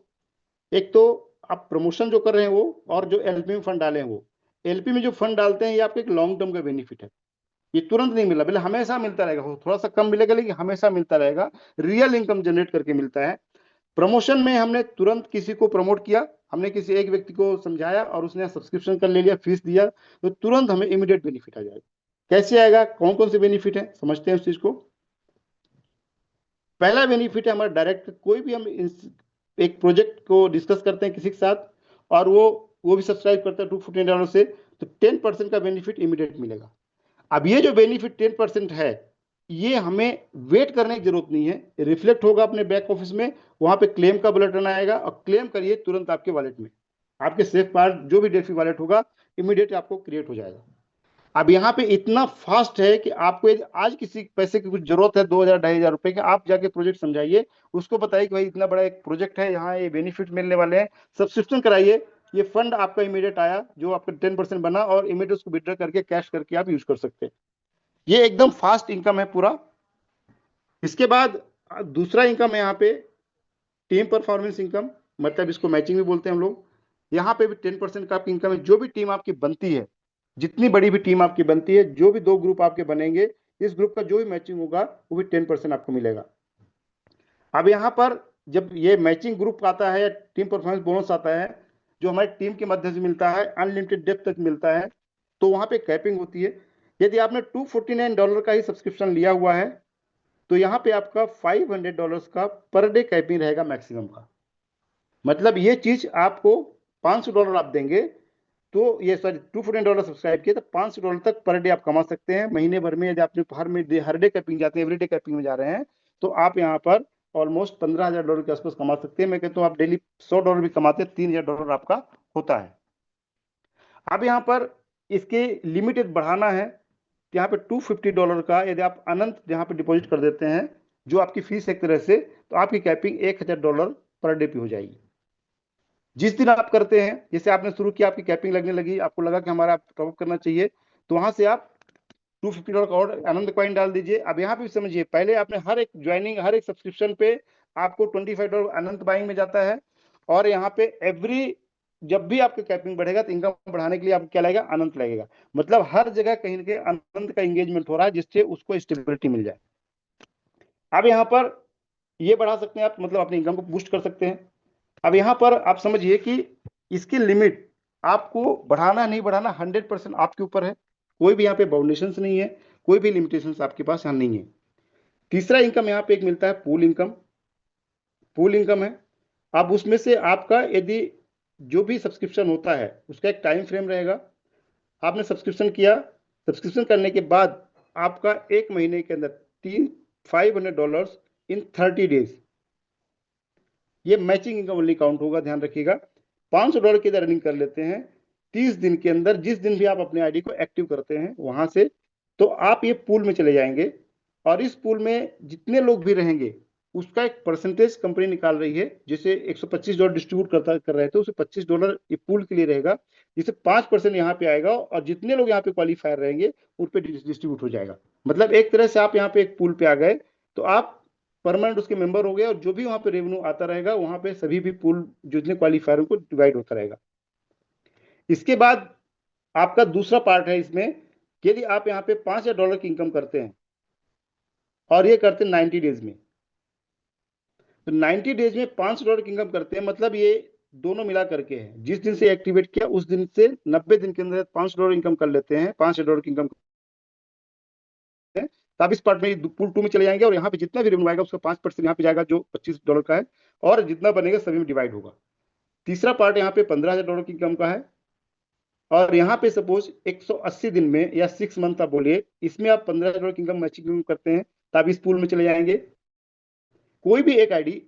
एक तो आप प्रमोशन जो कर रहे हैं वो, और जो एलपी में फंड डाले हैं वो। एलपी में जो फंड डालते हैं, ये आपके एक लॉन्ग टर्म का बेनिफिट है, ये तुरंत नहीं मिला, पहले हमेशा मिलता रहेगा, थोड़ा सा कम मिलेगा लेकिन हमेशा मिलता रहेगा। रियल इनकम जनरेट करके मिलता है। प्रमोशन में हमने तुरंत किसी को प्रमोट किया, हमने किसी एक व्यक्ति को समझाया और उसने सब्सक्रिप्शन कर ले लिया, फीस दिया, तो तुरंत हमें इमीडिएट बेनिफिट आ जाएगा। कैसे आएगा, कौन कौन से बेनिफिट है, समझते हैं उस चीज को। पहला बेनिफिट है हमारा डायरेक्ट, कोई भी हम एक प्रोजेक्ट को डिस्कस करते हैं किसी के साथ, और वो भी सब्सक्राइब करता है $249 से, तो 10% का बेनिफिट इमीडिएट मिलेगा। अब ये जो बेनिफिट 10% है, ये हमें वेट करने की जरूरत नहीं है, रिफ्लेक्ट होगा अपने बैक ऑफिस में, वहां पे क्लेम का बुलेटिन आएगा और क्लेम करिए तुरंत आपके वॉलेट में, आपके सेफ पार्ट जो भी डेफी वॉलेट होगा इमीडिएट आपको क्रिएट हो जाएगा। अब यहाँ पे इतना फास्ट है कि आपको यदि आज किसी पैसे की कुछ जरूरत है 2,000 2,500 रुपए की, आप जाके प्रोजेक्ट समझाइए, उसको बताइए कि भाई इतना बड़ा एक प्रोजेक्ट है, यहाँ ये बेनिफिट मिलने वाले हैं, सब्सक्रिप्शन कराइए, ये फंड आपका इमीडिएट आया जो आपका 10% बना और इमीडिएट उसको विड्रॉ करके कैश करके आप यूज कर सकते हैं। ये एकदम फास्ट इनकम है पूरा। इसके बाद दूसरा इनकम है यहाँ पे टीम परफॉर्मेंस इनकम, मतलब इसको मैचिंग भी बोलते हैं हम लोग। यहाँ पे भी 10% का आपकी इनकम है। जो भी टीम आपकी बनती है, जितनी बड़ी भी टीम आपकी बनती है, जो भी 2 ग्रुप आपके बनेंगे, इस ग्रुप का जो भी मैचिंग होगा वो भी 10% आपको मिलेगा। अब यहाँ पर जब ये मैचिंग ग्रुप आता है, टीम परफॉर्मेंस बोनस आता है, जो हमारी टीम के मध्य से मिलता है, अनलिमिटेड डेप्थ तक मिलता है, तो वहां पे कैपिंग होती है। यदि आपने $249 का ही सब्सक्रिप्शन लिया हुआ है तो यहाँ पे आपका $500 का पर डे कैपिंग रहेगा मैक्सिमम का। मतलब ये चीज आपको $500 आप देंगे तो ये सॉरी $249 सब्सक्राइब किए तो $500 तक पर डे आप कमा सकते हैं महीने भर में। यदि आपने हर डे कैपिंग जाते हैं, एवरी डे कैपिंग में जा रहे हैं, तो आप यहाँ पर ऑलमोस्ट $15,000 के आसपास कमा सकते हैं। मैं कहता हूँ आप डेली $100 भी कमाते हैं, $3,000 आपका होता है। अब यहाँ पर इसके लिमिटेड बढ़ाना है, यहाँ पे $250 का यदि आप अनंत यहाँ पे डिपॉजिट कर देते हैं, जो आपकी फीस एक तरह से, तो आपकी कैपिंग $1,000 पर डे पे हो जाएगी। जिस दिन आप करते हैं, जैसे आपने शुरू किया, आपकी कैपिंग लगने लगी, आपको लगा कि हमारा टॉपअप करना चाहिए, तो वहां से आप $250 का और आनंद कॉइन डाल दीजिए। अब यहाँ पे समझिए, पहले आपने हर एक ज्वाइनिंग, हर एक सब्सक्रिप्शन पे आपको $25 अनंत बाइंग में जाता है, और यहाँ पे एवरी जब भी आपका कैपिंग बढ़ेगा तो इनकम बढ़ाने के लिए आपको क्या लगेगा, अनंत लगेगा। मतलब हर जगह कहीं ना कहीं अनंत का एंगेजमेंट हो रहा है, जिससे उसको स्टेबिलिटी मिल जाए। अब यहाँ पर ये बढ़ा सकते हैं आप, मतलब अपनी इनकम को बूस्ट कर सकते हैं। अब यहाँ पर आप समझिए कि इसकी लिमिट आपको बढ़ाना नहीं बढ़ाना 100% आपके ऊपर है। कोई भी यहाँ पे बाउंडेशन नहीं है, कोई भी लिमिटेशन आपके पास यहाँ नहीं है। तीसरा इनकम यहाँ पे एक मिलता है पूल इनकम। पूल इनकम है, अब उसमें से आपका यदि जो भी सब्सक्रिप्शन होता है उसका एक टाइम फ्रेम रहेगा। आपने सब्सक्रिप्शन किया, सब्सक्रिप्शन करने के बाद आपका एक महीने के अंदर $500 इन 30 डेज, ये मैचिंग इनकम ओनली काउंट होगा, ध्यान रखिएगा। $500 की अर्निंग कर लेते हैं 30 दिन के अंदर, जिस दिन भी आप अपने आईडी को एक्टिव करते हैं वहां से, तो आप ये पूल में चले जाएंगे, और इस पूल में जितने लोग भी रहेंगे उसका एक परसेंटेज कंपनी निकाल रही है। जैसे $125 डिस्ट्रीब्यूट कर रहे थे, उसे $25 ये पूल के लिए रहेगा, जिसे 5% यहाँ पे आएगा, और जितने लोग यहाँ पे क्वालिफायर रहेंगे उन पे डिस्ट्रीब्यूट हो जाएगा। मतलब एक तरह से आप यहाँ पे एक पूल पे आ गए, तो आप परमानेंट उसके मेंबर हो गए, और जो भी वहां पे रेवेन्यू आता रहेगा वहां पे सभी भी पूल जितने क्वालिफायर को डिवाइड होता रहेगा। इसके बाद आपका दूसरा पार्ट है इसमें, यदि आप यहाँ पे $5,000 की इनकम करते हैं और ये करते हैं 90 डेज में, तो 90 डेज में $500 की इनकम करते हैं, मतलब ये दोनों मिला करके है, जिस दिन से एक्टिवेट किया उस दिन से 90 दिन के अंदर $500 इनकम कर लेते हैं, $5,000 की इनकम करते हैं, तो आप इस पार्ट में पूल 2 में चले जाएंगे, और यहाँ पे जितना भी रेवेन्यू आएगा उसका 5% यहाँ पे जाएगा जो $25 का है, और जितना बनेगा सभी में डिवाइड होगा। तीसरा पार्ट यहाँ पे $15,000 की इनकम का है, और यहाँ पे सपोज 180 दिन में या 6 मंथ आप बोलिए, इसमें आप $15,000 की इनकम मैचिंग करते हैं, तो आप इस पूल में चले जाएंगे। कोई भी एक आईडी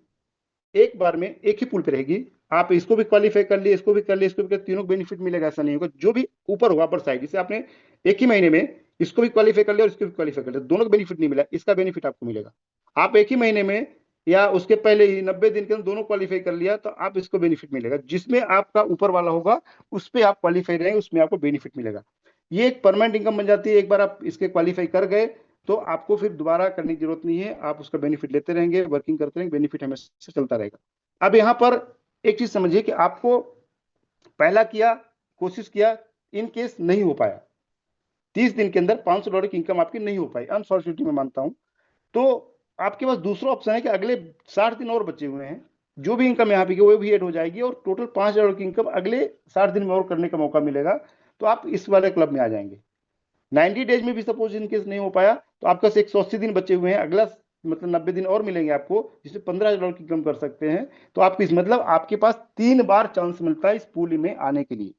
एक बार में एक ही पूल पे रहेगी, आप इसको भी क्वालिफाई कर लिए, इसको भी कर लिए, इसको भी कर, तीनों को बेनिफिट मिलेगा, ऐसा नहीं होगा। जो भी ऊपर होगा अपर साइड, जैसे आपने एक ही महीने में इसको भी क्वालिफाई कर लिया और इसको भी क्वालिफाई कर लिया, दोनों को बेनिफिट नहीं मिला, इसका बेनिफिट आपको मिलेगा। आप एक ही महीने में या उसके पहले ही 90 दिन के अंदर दोनों क्वालिफाई कर लिया, तो आप इसको बेनिफिट मिलेगा। जिसमें आपका ऊपर वाला होगा उस पर आप क्वालिफाई रहेंगे, उसमें आपको बेनिफिट मिलेगा। ये एक परमानेंट इनकम बन जाती है। एक बार आप इसके क्वालिफाई कर गए तो आपको फिर दोबारा करने की जरूरत नहीं है, आप उसका बेनिफिट लेते रहेंगे, वर्किंग करते रहेंगे, बेनिफिट हमेशा चलता रहेगा। अब यहाँ पर एक चीज समझिए कि आपको पहला किया, कोशिश किया, इन केस नहीं हो पाया, 30 दिन के अंदर $500 की इनकम आपकी नहीं हो पाई, अनफॉर्चुनेटली मैं मानता हूं, तो आपके पास दूसरा ऑप्शन है कि अगले 60 दिन और बचे हुए हैं, जो भी इनकम यहाँ पे वो भी ऐड हो जाएगी, और टोटल $5,000 की इनकम अगले 60 दिन में और करने का मौका मिलेगा, तो आप इस वाले क्लब में आ जाएंगे। 90 डेज में भी सपोज इनकेस नहीं हो पाया, तो आपका 180 दिन बचे हुए हैं, अगला मतलब 90 दिन और मिलेंगे आपको, जिससे $15,000 की इनकम कर सकते हैं। तो आपको इस मतलब आपके पास 3 बार चांस मिलता है इस पूल में आने के लिए।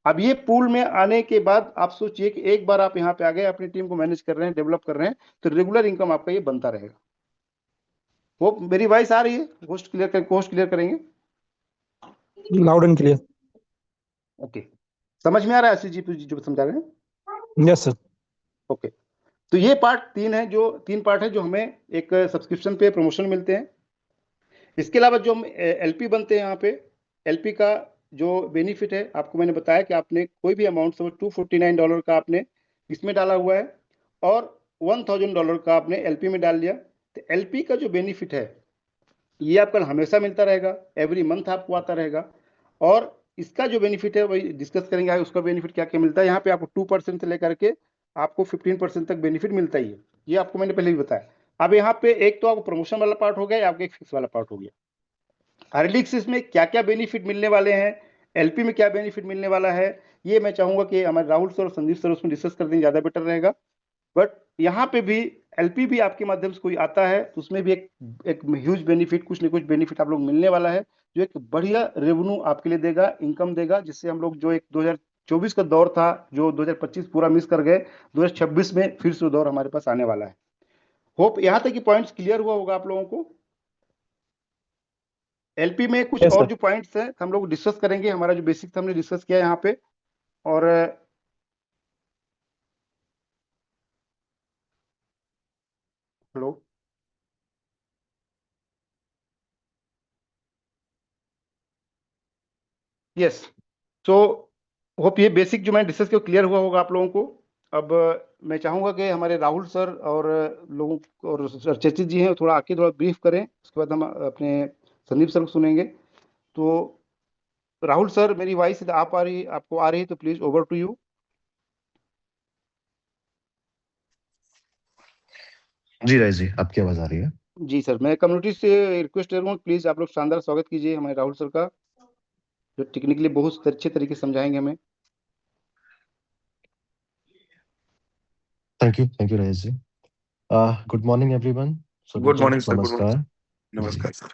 अब ये पूल में आने के बाद आप सोचिए कि एक बार आप यहाँ पे आ गए, अपनी टीम को मैनेज कर रहे हैं, डेवलप कर रहे हैं, तो रेगुलर इनकम आपका ये बनता रहेगा। वो मेरी वॉइस आ रही है? होस्ट क्लियर करेंगे? Loud and clear. ओके, समझ में आ रहा है आशीष जी जो समझा रहे हैं? Yes sir. ओके, तो ये पार्ट तीन पार्ट है जो हमें एक सब्सक्रिप्शन पे प्रमोशन मिलते हैं। इसके अलावा जो हम एलपी बनते हैं यहाँ पे, एलपी का जो बेनिफिट है आपको मैंने बताया कि आपने कोई भी अमाउंट समझ $249 का आपने इसमें डाला हुआ है और $1000 का आपने एलपी में डाल लिया, तो एलपी का जो बेनिफिट है ये आपका हमेशा मिलता रहेगा, एवरी मंथ आपको आता रहेगा। और इसका जो बेनिफिट है वही डिस्कस करेंगे आगे, उसका बेनिफिट क्या क्या मिलता है। यहाँ पे आपको 2% से लेकर के आपको 15% तक बेनिफिट मिलता ही है, ये आपको मैंने पहले भी बताया। अब यहाँ पे एक तो आपको प्रमोशन वाला पार्ट हो गया, आपका एक फिक्स वाला पार्ट हो गया। हार्लिक्स में क्या क्या बेनिफिट मिलने वाले हैं, एलपी में क्या बेनिफिट मिलने वाला है, ये मैं चाहूंगा कि हमारे राहुल सर और संदीप सर उसमें डिस्कस कर दें, ज्यादा बेटर रहेगा। बट यहाँ पे भी एलपी भी आपके माध्यम से कोई आता है तो उसमें भी एक ह्यूज बेनिफिट, कुछ ना कुछ बेनिफिट आप लोग मिलने वाला है, जो एक बढ़िया रेवेन्यू आपके लिए देगा, इनकम देगा, जिससे हम लोग जो एक 2024 का दौर था, जो 2025 पूरा मिस कर गए, 2026 में फिर से वो दौर हमारे पास आने वाला है। होप यहाँ तक की पॉइंट्स क्लियर हुआ होगा आप लोगों को। एलपी में कुछ यस और सर। जो पॉइंट्स हैं हम लोग डिस्कस करेंगे, हमारा जो बेसिक था हमने डिस्कस किया यहाँ पे। और हेलो, यस, सो होप ये बेसिक जो मैंने डिस्कस किया क्लियर हुआ होगा आप लोगों को। अब मैं चाहूंगा कि हमारे राहुल सर और लोगों और सर चेचित जी हैं, थोड़ा आके थोड़ा ब्रीफ करें, उसके बाद हम अपने संदीप सर को सुनेंगे। तो राहुल सर, मेरी वॉइस आप आ रही, आपको आ रही है तो प्लीज ओवर टू यू। जी राय जी, आपकी आवाज आ रही है? जी सर, मैं कम्युनिटी से रिक्वेस्ट करूँगा, प्लीज आप लोग शानदार स्वागत कीजिए हमारे राहुल सर का, जो टेक्निकली बहुत अच्छे तरीके से समझाएंगे हमें। Thank you Rai ji. Good morning everyone. Good morning sir, good नमस्कार मॉर्निंग, जी। नमस्कार सर।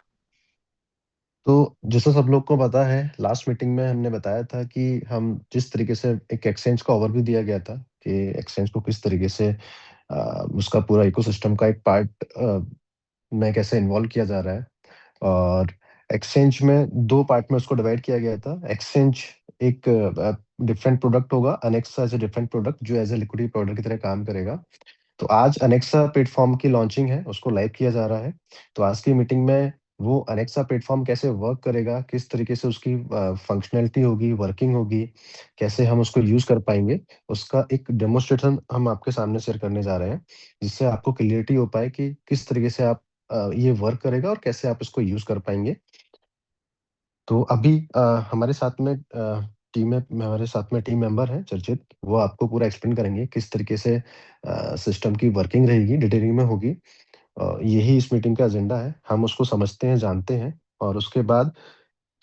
तो जैसा सब लोग को पता है, लास्ट मीटिंग में हमने बताया था कि हम जिस तरीके से एक एक्सचेंज का ओवरव्यू दिया गया था कि एक्सचेंज को किस तरीके से उसका पूरा इकोसिस्टम का एक पार्ट में कैसे इन्वॉल्व किया जा रहा है। और एक्सचेंज में दो पार्ट में उसको डिवाइड किया गया था। एक्सचेंज एक डिफरेंट प्रोडक्ट होगा, अनेक्सा एज ए डिफरेंट प्रोडक्ट जो एज ए लिक्विडिटी प्रोडक्ट की तरह काम करेगा। तो आज अनेक्सा प्लेटफॉर्म की लॉन्चिंग है, उसको लाइव किया जा रहा है। तो आज की मीटिंग में वो अनेक्सा प्लेटफॉर्म कैसे वर्क करेगा, किस तरीके से उसकी फंक्शनैलिटी होगी, वर्किंग होगी, कैसे हम उसको यूज कर पाएंगे, उसका एक डेमोन्स्ट्रेशन हम आपके सामने शेयर करने जा रहे हैं, जिससे आपको क्लियरिटी हो पाए कि किस तरीके से आप ये वर्क करेगा और कैसे आप इसको यूज कर पाएंगे। तो अभी हमारे साथ में टीम मेंबर हैं चर्चित, वो आपको पूरा एक्सप्लेन करेंगे किस तरीके से सिस्टम की वर्किंग रहेगी, डिटेलिंग में होगी। यही इस मीटिंग का एजेंडा है, हम उसको समझते हैं, जानते हैं, और उसके बाद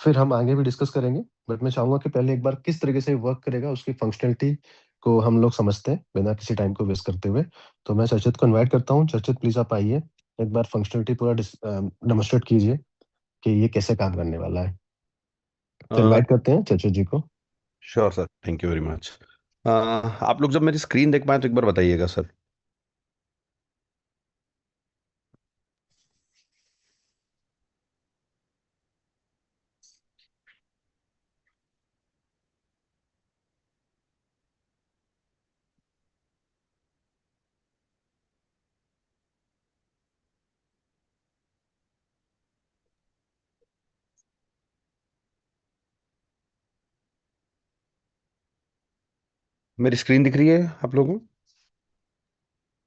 फिर हम आगे भी डिस्कस करेंगे। बट मैं चाहूंगा कि पहले एक बार किस तरीके से वर्क करेगा उसकी फंक्शनलिटी को हम लोग समझते हैं बिना किसी टाइम को वेस्ट करते हुए। तो मैं चर्चित को इन्वाइट करता हूँ। चर्चित प्लीज आप आइए, एक बार फंक्शनलिटी पूरा डेमोन्स्ट्रेट कीजिए कि ये कैसे काम करने वाला है। तो इनवाइट करते हैं चर्चित जी को। Sure sir, thank you very much. आप लोग जब मेरी स्क्रीन देख पाए तो एक बार बताइएगा सर। मेरी स्क्रीन दिख रही है आप लोगों को?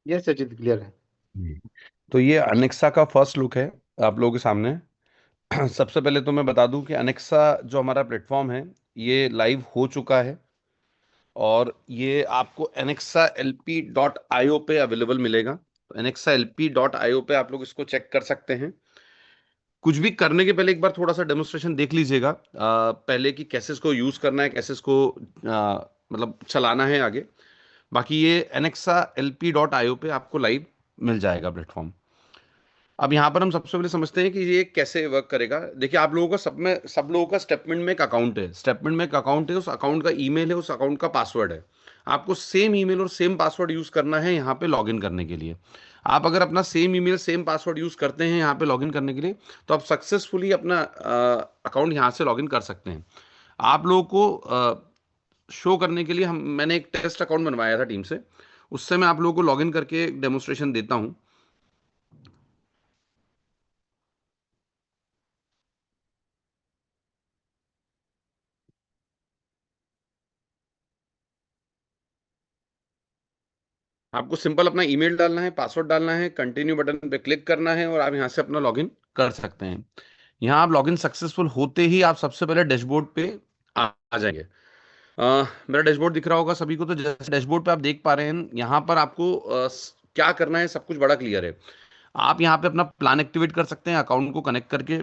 यस चेचित, क्लियर है। जी। तो ये अनेक्सा का फर्स्ट लुक है आप लोगों के सामने। सबसे पहले तो मैं बता दूं कि अनेक्सा जो हमारा प्लेटफॉर्म है ये लाइव हो चुका है, और ये आपको anexaLP.io पे अवेलेबल मिलेगा। तो anexaLP.io पे आप लोग इसको चेक कर सकते हैं। कुछ भी करने के पहले एक बार थोड़ा सा डेमोन्स्ट्रेशन देख लीजिएगा पहले कि कैसे इसको यूज करना है, कैसे इसको मतलब चलाना है आगे। बाकी ये anexaLP.io पे आपको लाइव मिल जाएगा प्लेटफॉर्म। अब यहाँ पर हम सबसे पहले समझते हैं कि ये कैसे वर्क करेगा। देखिए, आप लोगों का सब लोगों का स्टेटमेंट में एक अकाउंट है, स्टेटमेंट में एक अकाउंट है, उस अकाउंट का ईमेल है, उस अकाउंट का पासवर्ड है। आपको सेम ईमेल और सेम पासवर्ड यूज करना है यहाँ पे लॉगिन करने के लिए। आप अगर अपना same email same password use करते हैं यहाँ पे लॉगिन करने के लिए, तो आप सक्सेसफुली अपना अकाउंट यहाँ से लॉगिन कर सकते हैं। आप लोगों को शो करने के लिए मैंने एक टेस्ट अकाउंट बनवाया था टीम से, उससे मैं आप लोगों को लॉगिन करके डेमोस्ट्रेशन देता हूँ। आपको सिंपल अपना ईमेल डालना है, पासवर्ड डालना है, कंटिन्यू बटन पे क्लिक करना है और आप यहाँ से अपना लॉगिन कर सकते हैं। यहाँ आप लॉगिन सक्सेसफुल होते ही आप सबसे पहले डैशबोर्ड पे आ जाएंगे। मेरा डैशबोर्ड दिख रहा होगा सभी को। तो जैसे डैशबोर्ड पे आप देख पा रहे हैं, यहाँ पर आपको क्या करना है सब कुछ बड़ा क्लियर है। आप यहाँ पे अपना प्लान एक्टिवेट कर सकते हैं अकाउंट को कनेक्ट करके।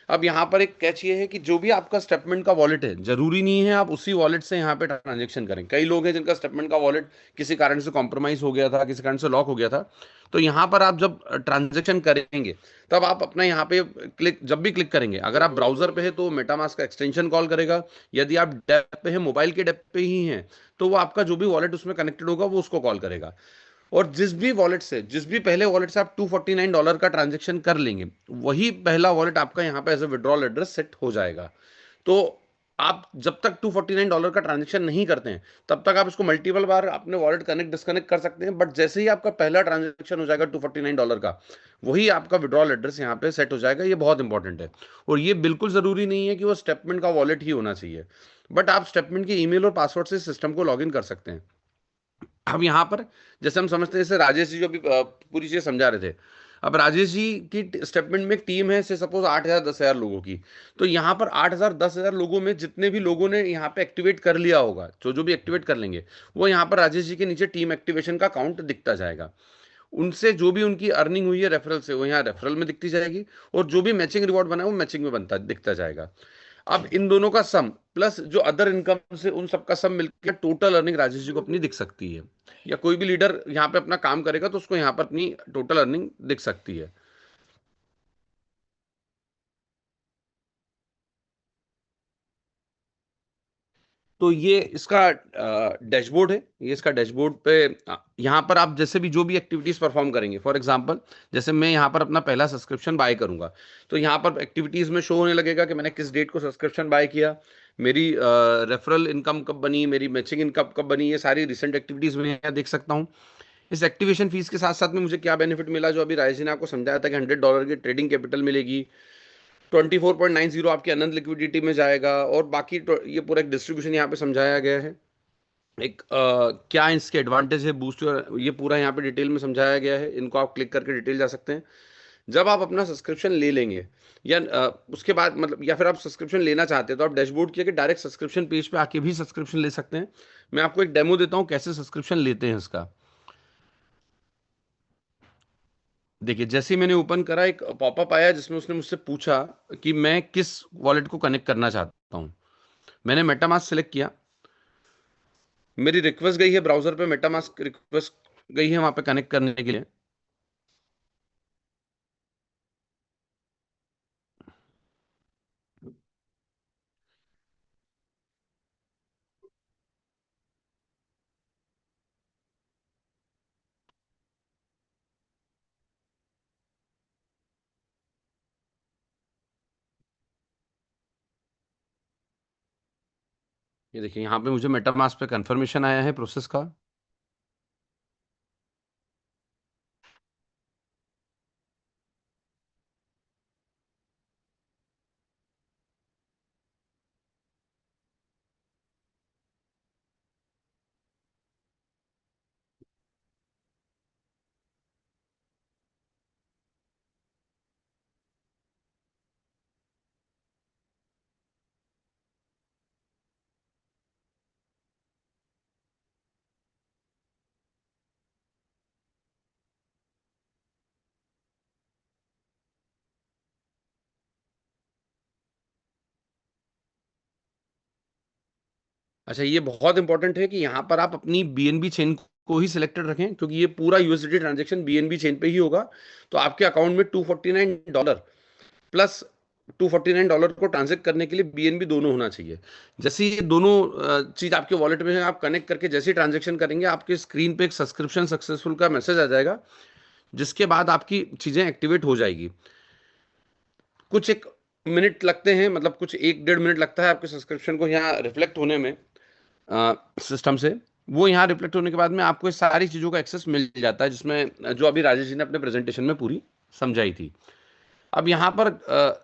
अब यहाँ पर एक कैच ये है कि जो भी आपका स्टेटमेंट का वॉलेट है, जरूरी नहीं है आप उसी वॉलेट से यहाँ पे ट्रांजेक्शन करें। कई लोग हैं जिनका स्टेटमेंट का वॉलेट किसी कारण से कॉम्प्रोमाइज हो गया था, किसी कारण से लॉक हो गया था। तो यहाँ पर आप जब ट्रांजेक्शन करेंगे, तब आप अपना यहाँ पे जब भी क्लिक करेंगे, अगर आप ब्राउजर पे है तो मेटामास्क का एक्सटेंशन कॉल करेगा। यदि आप डेप पे है, मोबाइल के डेप पे ही है, तो वो आपका जो भी वॉलेट उसमें कनेक्टेड होगा वो उसको कॉल करेगा। और जिस भी पहले वॉलेट से आप $249 का ट्रांजेक्शन कर लेंगे, वही पहला वॉलेट आपका यहाँ पे as a withdrawal address set हो जाएगा। तो आप जब तक $249 का ट्रांजेक्शन नहीं करते हैं, तब तक आप इसको मल्टीपल बार अपने वॉलेट कनेक्ट डिस्कनेक्ट कर सकते हैं। बट जैसे ही आपका पहला ट्रांजेक्शन हो जाएगा $249 का, वही आपका विड्रॉल एड्रेस यहाँ पे सेट हो जाएगा। ये बहुत इंपॉर्टेंट है। और ये बिल्कुल जरूरी नहीं है कि वो स्टेटमेंट का वॉलेट ही होना चाहिए, बट आप स्टेटमेंट के ईमेल और पासवर्ड से सिस्टम को लॉग इन कर सकते हैं। अब यहाँ पर जैसे हम समझते हैं, जैसे राजेश जी जो भी पूरी चीजें समझा रहे थे। अब राजेश जी की स्टेटमेंट में एक टीम है, से सपोज 8,000 10,000 लोगों की। तो यहाँ पर 8,000 10,000 लोगों में जितने भी लोगों ने यहाँ पे एक्टिवेट कर लिया होगा, जो जो भी एक्टिवेट कर लेंगे, वो यहाँ पर राजेश जी के नीचे टीम एक्टिवेशन का काउंट दिखता जाएगा। उनसे जो भी उनकी अर्निंग हुई है रेफरल से, वो यहाँ रेफरल में दिखती जाएगी। और जो भी मैचिंग रिवॉर्ड बना है वो मैचिंग में बनता दिखता जाएगा। अब इन दोनों का सम प्लस जो अदर इनकम से उन सबका सम मिलकर टोटल अर्निंग राजेश जी को अपनी दिख सकती है। या कोई भी लीडर यहाँ पे अपना काम करेगा तो उसको यहाँ पर अपनी टोटल अर्निंग दिख सकती है। तो ये इसका डैशबोर्ड है। ये इसका डैशबोर्ड पे यहाँ पर आप जैसे भी जो भी एक्टिविटीज परफॉर्म करेंगे, फॉर एग्जांपल जैसे मैं यहाँ पर अपना पहला सब्सक्रिप्शन बाय करूंगा, तो यहाँ पर एक्टिविटीज में शो होने लगेगा कि मैंने किस डेट को सब्सक्रिप्शन बाय किया, मेरी रेफरल इनकम कब बनी, मेरी मैचिंग इनकम कब बनी। ये सारी रिसेंट एक्टिविटीज में यहाँ देख सकता हूँ। इस एक्टिवेशन फीस के साथ साथ में मुझे क्या बेनिफिट मिला, जो अभी राजेश जी ने आपको समझाया था कि $100 की ट्रेडिंग कैपिटल मिलेगी, 24.90 आपकी अनंत लिक्विडिटी में जाएगा। और बाकी ये पूरा एक डिस्ट्रीब्यूशन यहाँ पे समझाया गया है। एक क्या इसके एडवांटेज है, बूस्ट, ये पूरा यहाँ पे डिटेल में समझाया गया है। इनको आप क्लिक करके डिटेल जा सकते हैं। जब आप अपना सब्सक्रिप्शन ले लेंगे, या उसके बाद मतलब, या फिर आप सब्सक्रिप्शन लेना चाहते हैं, तो आप डैशबोर्ड किया कि डायरेक्ट सब्सक्रिप्शन पेज पे आके भी सब्सक्रिप्शन ले सकते हैं। मैं आपको एक डेमो देता हूँ कैसे सब्सक्रिप्शन लेते हैं इसका। देखिए, जैसे ही मैंने ओपन करा, एक पॉपअप आया जिसमें उसने मुझसे पूछा कि मैं किस वॉलेट को कनेक्ट करना चाहता हूँ। मैंने मेटामास्क सेलेक्ट किया। मेरी रिक्वेस्ट गई है ब्राउजर पे, मेटामास्क रिक्वेस्ट गई है वहां पे कनेक्ट करने के लिए। ये देखिए, यहाँ पे मुझे मेटामास्क पे कंफर्मेशन आया है प्रोसेस का। अच्छा, ये बहुत इंपॉर्टेंट है कि यहाँ पर आप अपनी बीएनबी चेन को ही सिलेक्टेड रखें, क्योंकि ये पूरा यूएसडीटी ट्रांजेक्शन बीएनबी चेन पे ही होगा। तो आपके अकाउंट में $249 प्लस $249 को ट्रांजेक्ट करने के लिए बीएनबी दोनों होना चाहिए। जैसे ये दोनों चीज आपके वॉलेट में है, आप कनेक्ट करके जैसे ही ट्रांजेक्शन करेंगे आपके स्क्रीन पे एक सब्सक्रिप्शन सक्सेसफुल का मैसेज आ जाएगा, जिसके बाद आपकी चीजें एक्टिवेट हो जाएगी। कुछ एक मिनट लगते हैं, मतलब कुछ 1-1.5 मिनट लगता है आपके सब्सक्रिप्शन को यहाँ रिफ्लेक्ट होने में सिस्टम से। वो यहाँ रिफ्लेक्ट होने के बाद में आपको इस सारी चीज़ों का एक्सेस मिल जाता है, जिसमें जो अभी राजेश जी ने अपने प्रेजेंटेशन में पूरी समझाई थी। अब यहाँ पर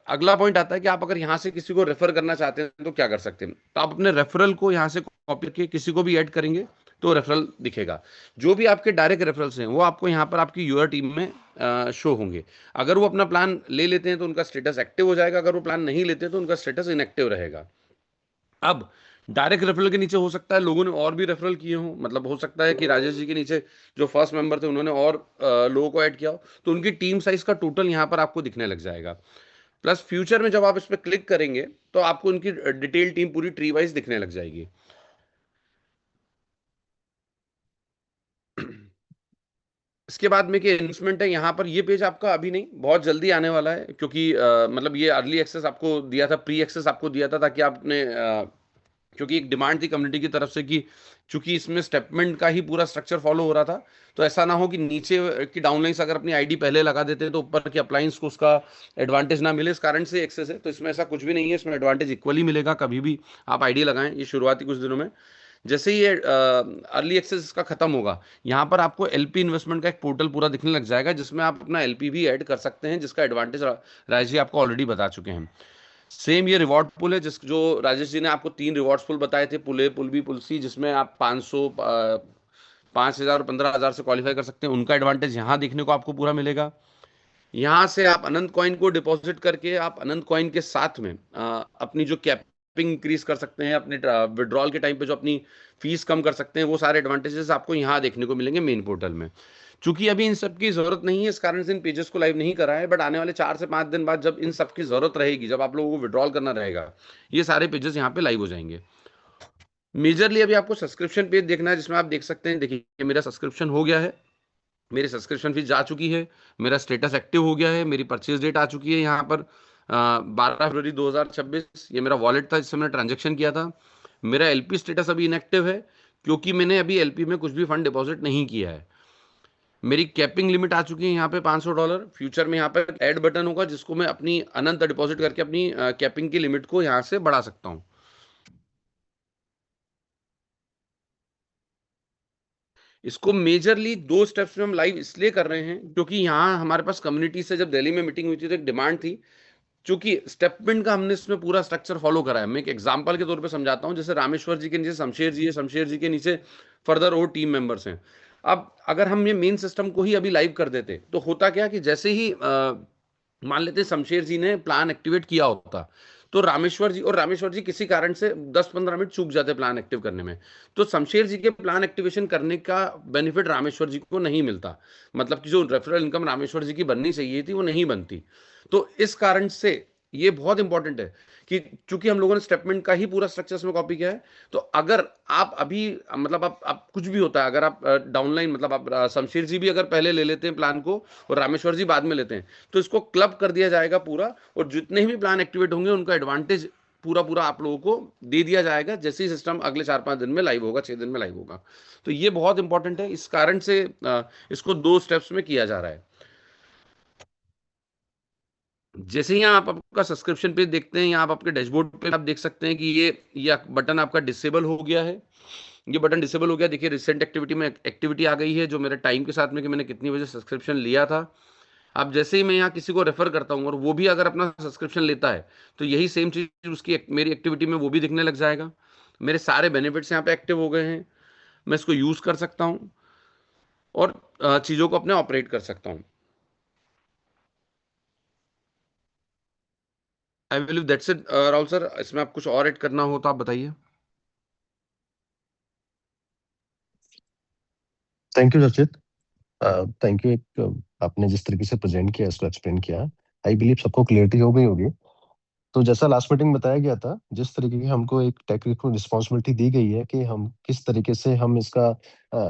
अगला पॉइंट आता है कि आप अगर यहाँ से किसी को रेफर करना चाहते हैं तो क्या कर सकते हैं। तो आप अपने रेफरल को यहाँ से कॉपी करके किसी को भी ऐड करेंगे तो रेफरल दिखेगा। जो भी आपके डायरेक्ट रेफरल्स हैं वो आपको यहाँ पर आपकी यूआर टीम में शो होंगे। अगर वो अपना प्लान ले लेते हैं तो उनका स्टेटस एक्टिव हो जाएगा, अगर वो प्लान नहीं लेते तो उनका स्टेटस इनएक्टिव रहेगा। अब डायरेक्ट रेफरल के नीचे हो सकता है लोगों ने और भी रेफरल किए हों, मतलब हो सकता है कि राजेश जी के नीचे जो फर्स्ट मेंबर थे उन्होंने और लोगों को ऐड किया हो, तो उनकी टीम साइज का टोटल यहाँ पर आपको दिखने लग जाएगा। प्लस फ्यूचर में जब आप इस पर क्लिक करेंगे तो आपको उनकी डिटेल टीम पूरी ट्री वाइज दिखने लग जाएगी। इसके बाद में कि इन्वेस्टमेंट है, यहाँ पर ये पेज आपका अभी नहीं, बहुत जल्दी आने वाला है, क्योंकि मतलब ये अर्ली एक्सेस आपको दिया था, प्री एक्सेस आपको दिया था, ताकि आपने क्योंकि एक डिमांड थी कम्युनिटी की तरफ से कि चूंकि इसमें स्टेटमेंट का ही पूरा स्ट्रक्चर फॉलो हो रहा था, तो ऐसा ना हो कि नीचे की डाउनलाइंस अगर अपनी आईडी पहले लगा देते हैं तो ऊपर की अप्लायंस को उसका एडवांटेज ना मिले, इस कारण से एक्सेस है। तो इसमें ऐसा कुछ भी नहीं है, इसमें एडवांटेज इक्वली मिलेगा, कभी भी आप आईडी लगाएं ये शुरुआती कुछ दिनों में। जैसे ही ये अर्ली एक्सेस इसका खत्म होगा, यहाँ पर आपको एलपी इन्वेस्टमेंट का एक पोर्टल पूरा दिखने लग जाएगा, जिसमें आप अपना एलपी भी ऐड कर सकते हैं, जिसका एडवांटेज राजेश जी आपको ऑलरेडी बता चुके हैं। सेम ये रिवॉर्ड पुल है, जिस जो राजेश जी ने आपको 3 रिवॉर्ड्स पुल बताए थे, पुल ए, पुल बी, पुल सी, जिसमें आप 500, 5,000 और 15,000 से क्वालिफाई कर सकते हैं। उनका एडवांटेज यहाँ देखने को आपको पूरा मिलेगा। यहाँ से आप अनंत कॉइन को डिपॉजिट करके आप अनंत कॉइन के साथ में अपनी जो कैपिंग इंक्रीज कर सकते हैं, अपने विड्रॉल के टाइम पे जो अपनी फीस कम कर सकते हैं, वो सारे एडवांटेजेस आपको यहाँ देखने को मिलेंगे मेन पोर्टल में। चूंकि अभी इन सब की जरूरत नहीं है, इस कारण से इन पेजेस को लाइव नहीं करा है, बट आने वाले 4 से 5 दिन बाद जब इन सब की जरूरत रहेगी, जब आप लोगों को विड्रॉल करना रहेगा, ये सारे पेजेस यहाँ पे लाइव हो जाएंगे। मेजरली अभी आपको सब्सक्रिप्शन पेज देखना है, जिसमें आप देख सकते हैं, देखिए मेरा सब्सक्रिप्शन हो गया है, मेरी सब्सक्रिप्शन फीस जा चुकी है, मेरा स्टेटस एक्टिव हो गया है, मेरी परचेज डेट आ चुकी है यहाँ पर 12 फरवरी 2026, ये मेरा वॉलेट था जिससे मैंने ट्रांजेक्शन किया था। मेरा एलपी स्टेटस अभी इनएक्टिव है, क्योंकि मैंने अभी एलपी में कुछ भी फंड डिपॉजिट नहीं किया है। मेरी कैपिंग लिमिट आ चुकी है यहाँ पे $500। फ्यूचर में यहाँ पर ऐड बटन होगा, जिसको मैं अपनी अनंत डिपॉजिट करके अपनी कैपिंग की लिमिट को यहाँ से बढ़ा सकता हूँ। इसको मेजरली 2 स्टेप्स में हम लाइव इसलिए कर रहे हैं, क्योंकि यहाँ हमारे पास कम्युनिटी से जब दिल्ली में मीटिंग हुई थी तो एक डिमांड थी, क्योंकि स्टेटमेंट का हमने इसमें पूरा स्ट्रक्चर फॉलो करा है। मैं एक एग्जांपल के तौर पे समझाता हूँ, जैसे रामेश्वर जी के नीचे शमशेर जी है, शमशेर जी के नीचे फर्दर और टीम मेंबर्स हैं। अब अगर हम ये मेन सिस्टम को ही अभी लाइव कर देते तो होता क्या कि जैसे ही मान लेते शमशेर जी ने प्लान एक्टिवेट किया होता, तो रामेश्वर जी किसी कारण से 10-15 मिनट चूक जाते प्लान एक्टिव करने में, तो शमशेर जी के प्लान एक्टिवेशन करने का बेनिफिट रामेश्वर जी को नहीं मिलता, मतलब कि जो रेफरल इनकम रामेश्वर जी की बननी चाहिए थी वो नहीं बनती। तो इस कारण से ये बहुत इंपॉर्टेंट है कि चूंकि हम लोगों ने स्टेटमेंट का ही पूरा स्ट्रक्चर इसमें कॉपी किया है, तो अगर आप अभी मतलब आप कुछ भी होता है, अगर आप डाउनलाइन मतलब आप शमशेर जी भी अगर पहले ले लेते हैं प्लान को और रामेश्वर जी बाद में लेते हैं, तो इसको क्लब कर दिया जाएगा पूरा, और जितने भी प्लान एक्टिवेट होंगे उनका एडवांटेज पूरा पूरा आप लोगों को दे दिया जाएगा, जैसे ही सिस्टम अगले 4-5 दिन में लाइव होगा, 6 दिन में लाइव होगा। तो ये बहुत इंपॉर्टेंट है, इस कारण से इसको 2 स्टेप्स में किया जा रहा है। जैसे ही आप आपका सब्सक्रिप्शन पेज देखते हैं, यहाँ आप आपके डैशबोर्ड पे आप देख सकते हैं कि ये बटन आपका डिसेबल हो गया है। ये बटन डिसेबल हो गया, देखिए रिसेंट एक्टिविटी में एक्टिविटी आ गई है, जो मेरे टाइम के साथ में कि मैंने कितनी बजे सब्सक्रिप्शन लिया था। अब जैसे ही मैं यहाँ किसी को रेफर करता हूँ और वो भी अगर अपना सब्सक्रिप्शन लेता है, तो यही सेम चीज उसकी मेरी एक्टिविटी में वो भी दिखने लग जाएगा। मेरे सारे बेनिफिट्स यहाँ पे एक्टिव हो गए हैं, मैं इसको यूज कर सकता हूँ और चीजों को अपने ऑपरेट कर सकता हूँ। I believe that's it Rahul sir, इसमें आप कुछ और ऐड करना हो तो आप बताइए। थैंक यू रचित। Thank you. आपने जिस तरीके से प्रेजेंट किया, इसको एक्सप्लेन किया, आई बिलीव सबको क्लियरिटी हो गई होगी। तो जैसा लास्ट मीटिंग बताया गया था, जिस तरीके की हमको एक टेक्निकल रिस्पॉन्सिबिलिटी दी गई है कि हम किस तरीके से हम इसका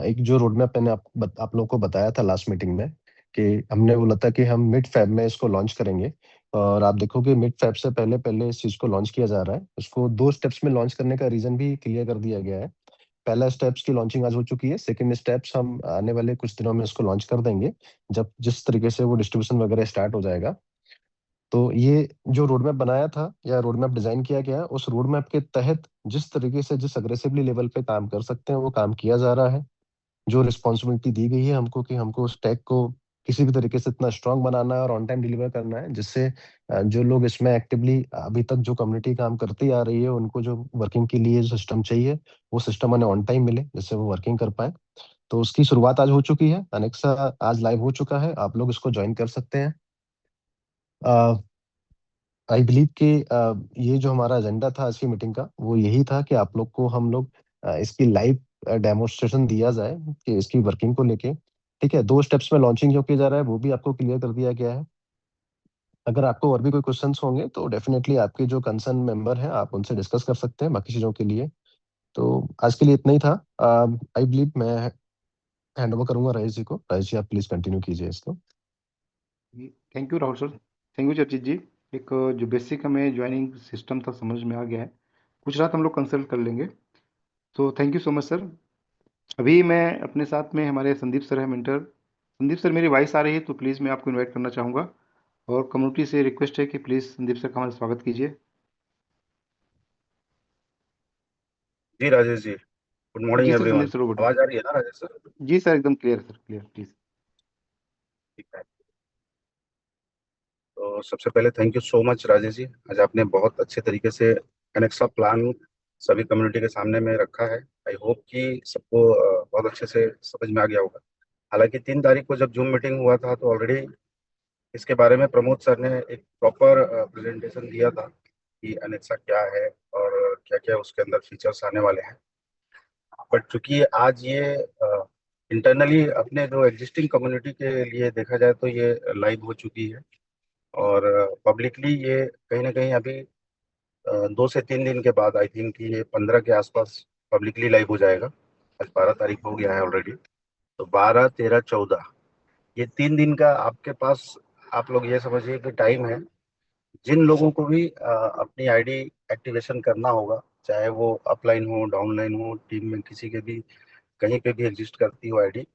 एक जो रोड मैप मैंने आप लोगों को बताया था लास्ट मीटिंग में, कि हमने बोला था कि हम मिड फेब में इसको लॉन्च करेंगे। और आप देखोगे मिड फेब से पहले पहले इस चीज को लॉन्च किया जा रहा है। उसको 2 स्टेप्स में लॉन्च करने का रीजन भी क्लियर कर दिया गया है। पहला स्टेप्स की लॉन्चिंग आज हो चुकी है, सेकंड स्टेप्स हम आने वाले कुछ दिनों में इसको लॉन्च कर देंगे, जब जिस तरीके से वो डिस्ट्रीब्यूशन वगैरह स्टार्ट हो जाएगा। तो ये जो रोड मैप बनाया था या रोड मैप डिजाइन किया गया है, उस रोड मैप के तहत जिस तरीके से जिस अग्रेसिवली लेवल पे काम कर सकते हैं वो काम किया जा रहा है। जो रिस्पॉन्सिबिलिटी दी गई है हमको कि हमको उस टैग को किसी भी तरीके से इतना स्ट्रांग बनाना है और ऑन टाइम डिलीवर करना है, जिससे जो लोग इसमें एक्टिवली अभी तक जो कम्युनिटी काम करती आ रही है उनको जो वर्किंग के लिए जो सिस्टम चाहिए वो सिस्टम उन्हें ऑन टाइम मिले, जिससे वो वर्किंग कर पाए। तो उसकी शुरुआत आज हो चुकी है। अनेक्सा आज लाइव हो चुका है, आप लोग इसको ज्वाइन कर सकते हैं। आई बिलीव कि ये जो हमारा एजेंडा था आज की मीटिंग का वो यही था कि आप लोग को हम लोग इसकी लाइव डेमोन्स्ट्रेशन दिया जाए कि इसकी वर्किंग को लेके। ठीक है, 2 स्टेप्स में लॉन्चिंग जो किया जा रहा है वो भी आपको क्लियर कर दिया गया है। अगर आपको और भी कोई क्वेश्चंस होंगे तो डेफिनेटली आपके जो कंसर्न मेंबर हैं आप उनसे डिस्कस कर सकते हैं बाकी चीज़ों के लिए। तो आज के लिए इतना ही था। आई बिलीव मैं हैंड ओवर करूंगा राजेश जी को। राजेश जी आप प्लीज कंटिन्यू कीजिए इसको। Thank you Rahul sir, thank you चर्चित जी। एक जो बेसिक हमें ज्वाइनिंग सिस्टम था समझ में आ गया है, कुछ रात हम लोग कंसल्ट कर लेंगे। तो thank you so much sir. अभी मैं अपने साथ में हमारे संदीप सर है मेंटर। संदीप सर मेरी वॉइस आ रही है तो प्लीज़ मैं आपको इनवाइट करना चाहूँगा, और कम्युनिटी से रिक्वेस्ट है कि प्लीज़ संदीप सर का हमारा स्वागत कीजिए। जी राजेश जी, गुड मॉर्निंग जी सर, संदीप एवरीवन। सर बोलिए। आवाज आ रही है ना राजेश सर? जी सर, एकदम क्लियर सर, क्लियर प्लीज़। ठीक है। तो सबसे पहले thank you so much Rajesh ji, आज आपने बहुत अच्छे तरीके से कनेक्सा प्लान सभी कम्युनिटी के सामने में रखा है। आई होप कि सबको बहुत अच्छे से समझ में आ गया होगा। हालांकि 3 तारीख को जब जूम मीटिंग हुआ था तो ऑलरेडी इसके बारे में प्रमोद सर ने एक प्रॉपर प्रेजेंटेशन दिया था कि अनेक्सा क्या है और क्या क्या उसके अंदर फीचर्स आने वाले हैं। बट चूंकि आज ये इंटरनली अपने जो एग्जिस्टिंग कम्युनिटी के लिए देखा जाए तो ये लाइव हो चुकी है, और पब्लिकली ये कहीं ना कहीं अभी 2 से 3 दिन के बाद आई थिंक ये 15 के आसपास पब्लिकली लाइव हो जाएगा। आज 12 तारीख हो गया है ऑलरेडी। तो 12, 13, 14 ये 3 दिन का आपके पास, आप लोग ये समझिए कि टाइम है। जिन लोगों को भी अपनी आईडी एक्टिवेशन करना होगा, चाहे वो अपलाइन हो डाउनलाइन हो टीम में किसी के भी कहीं पे भी एग्जिस्ट करती हो आईडी,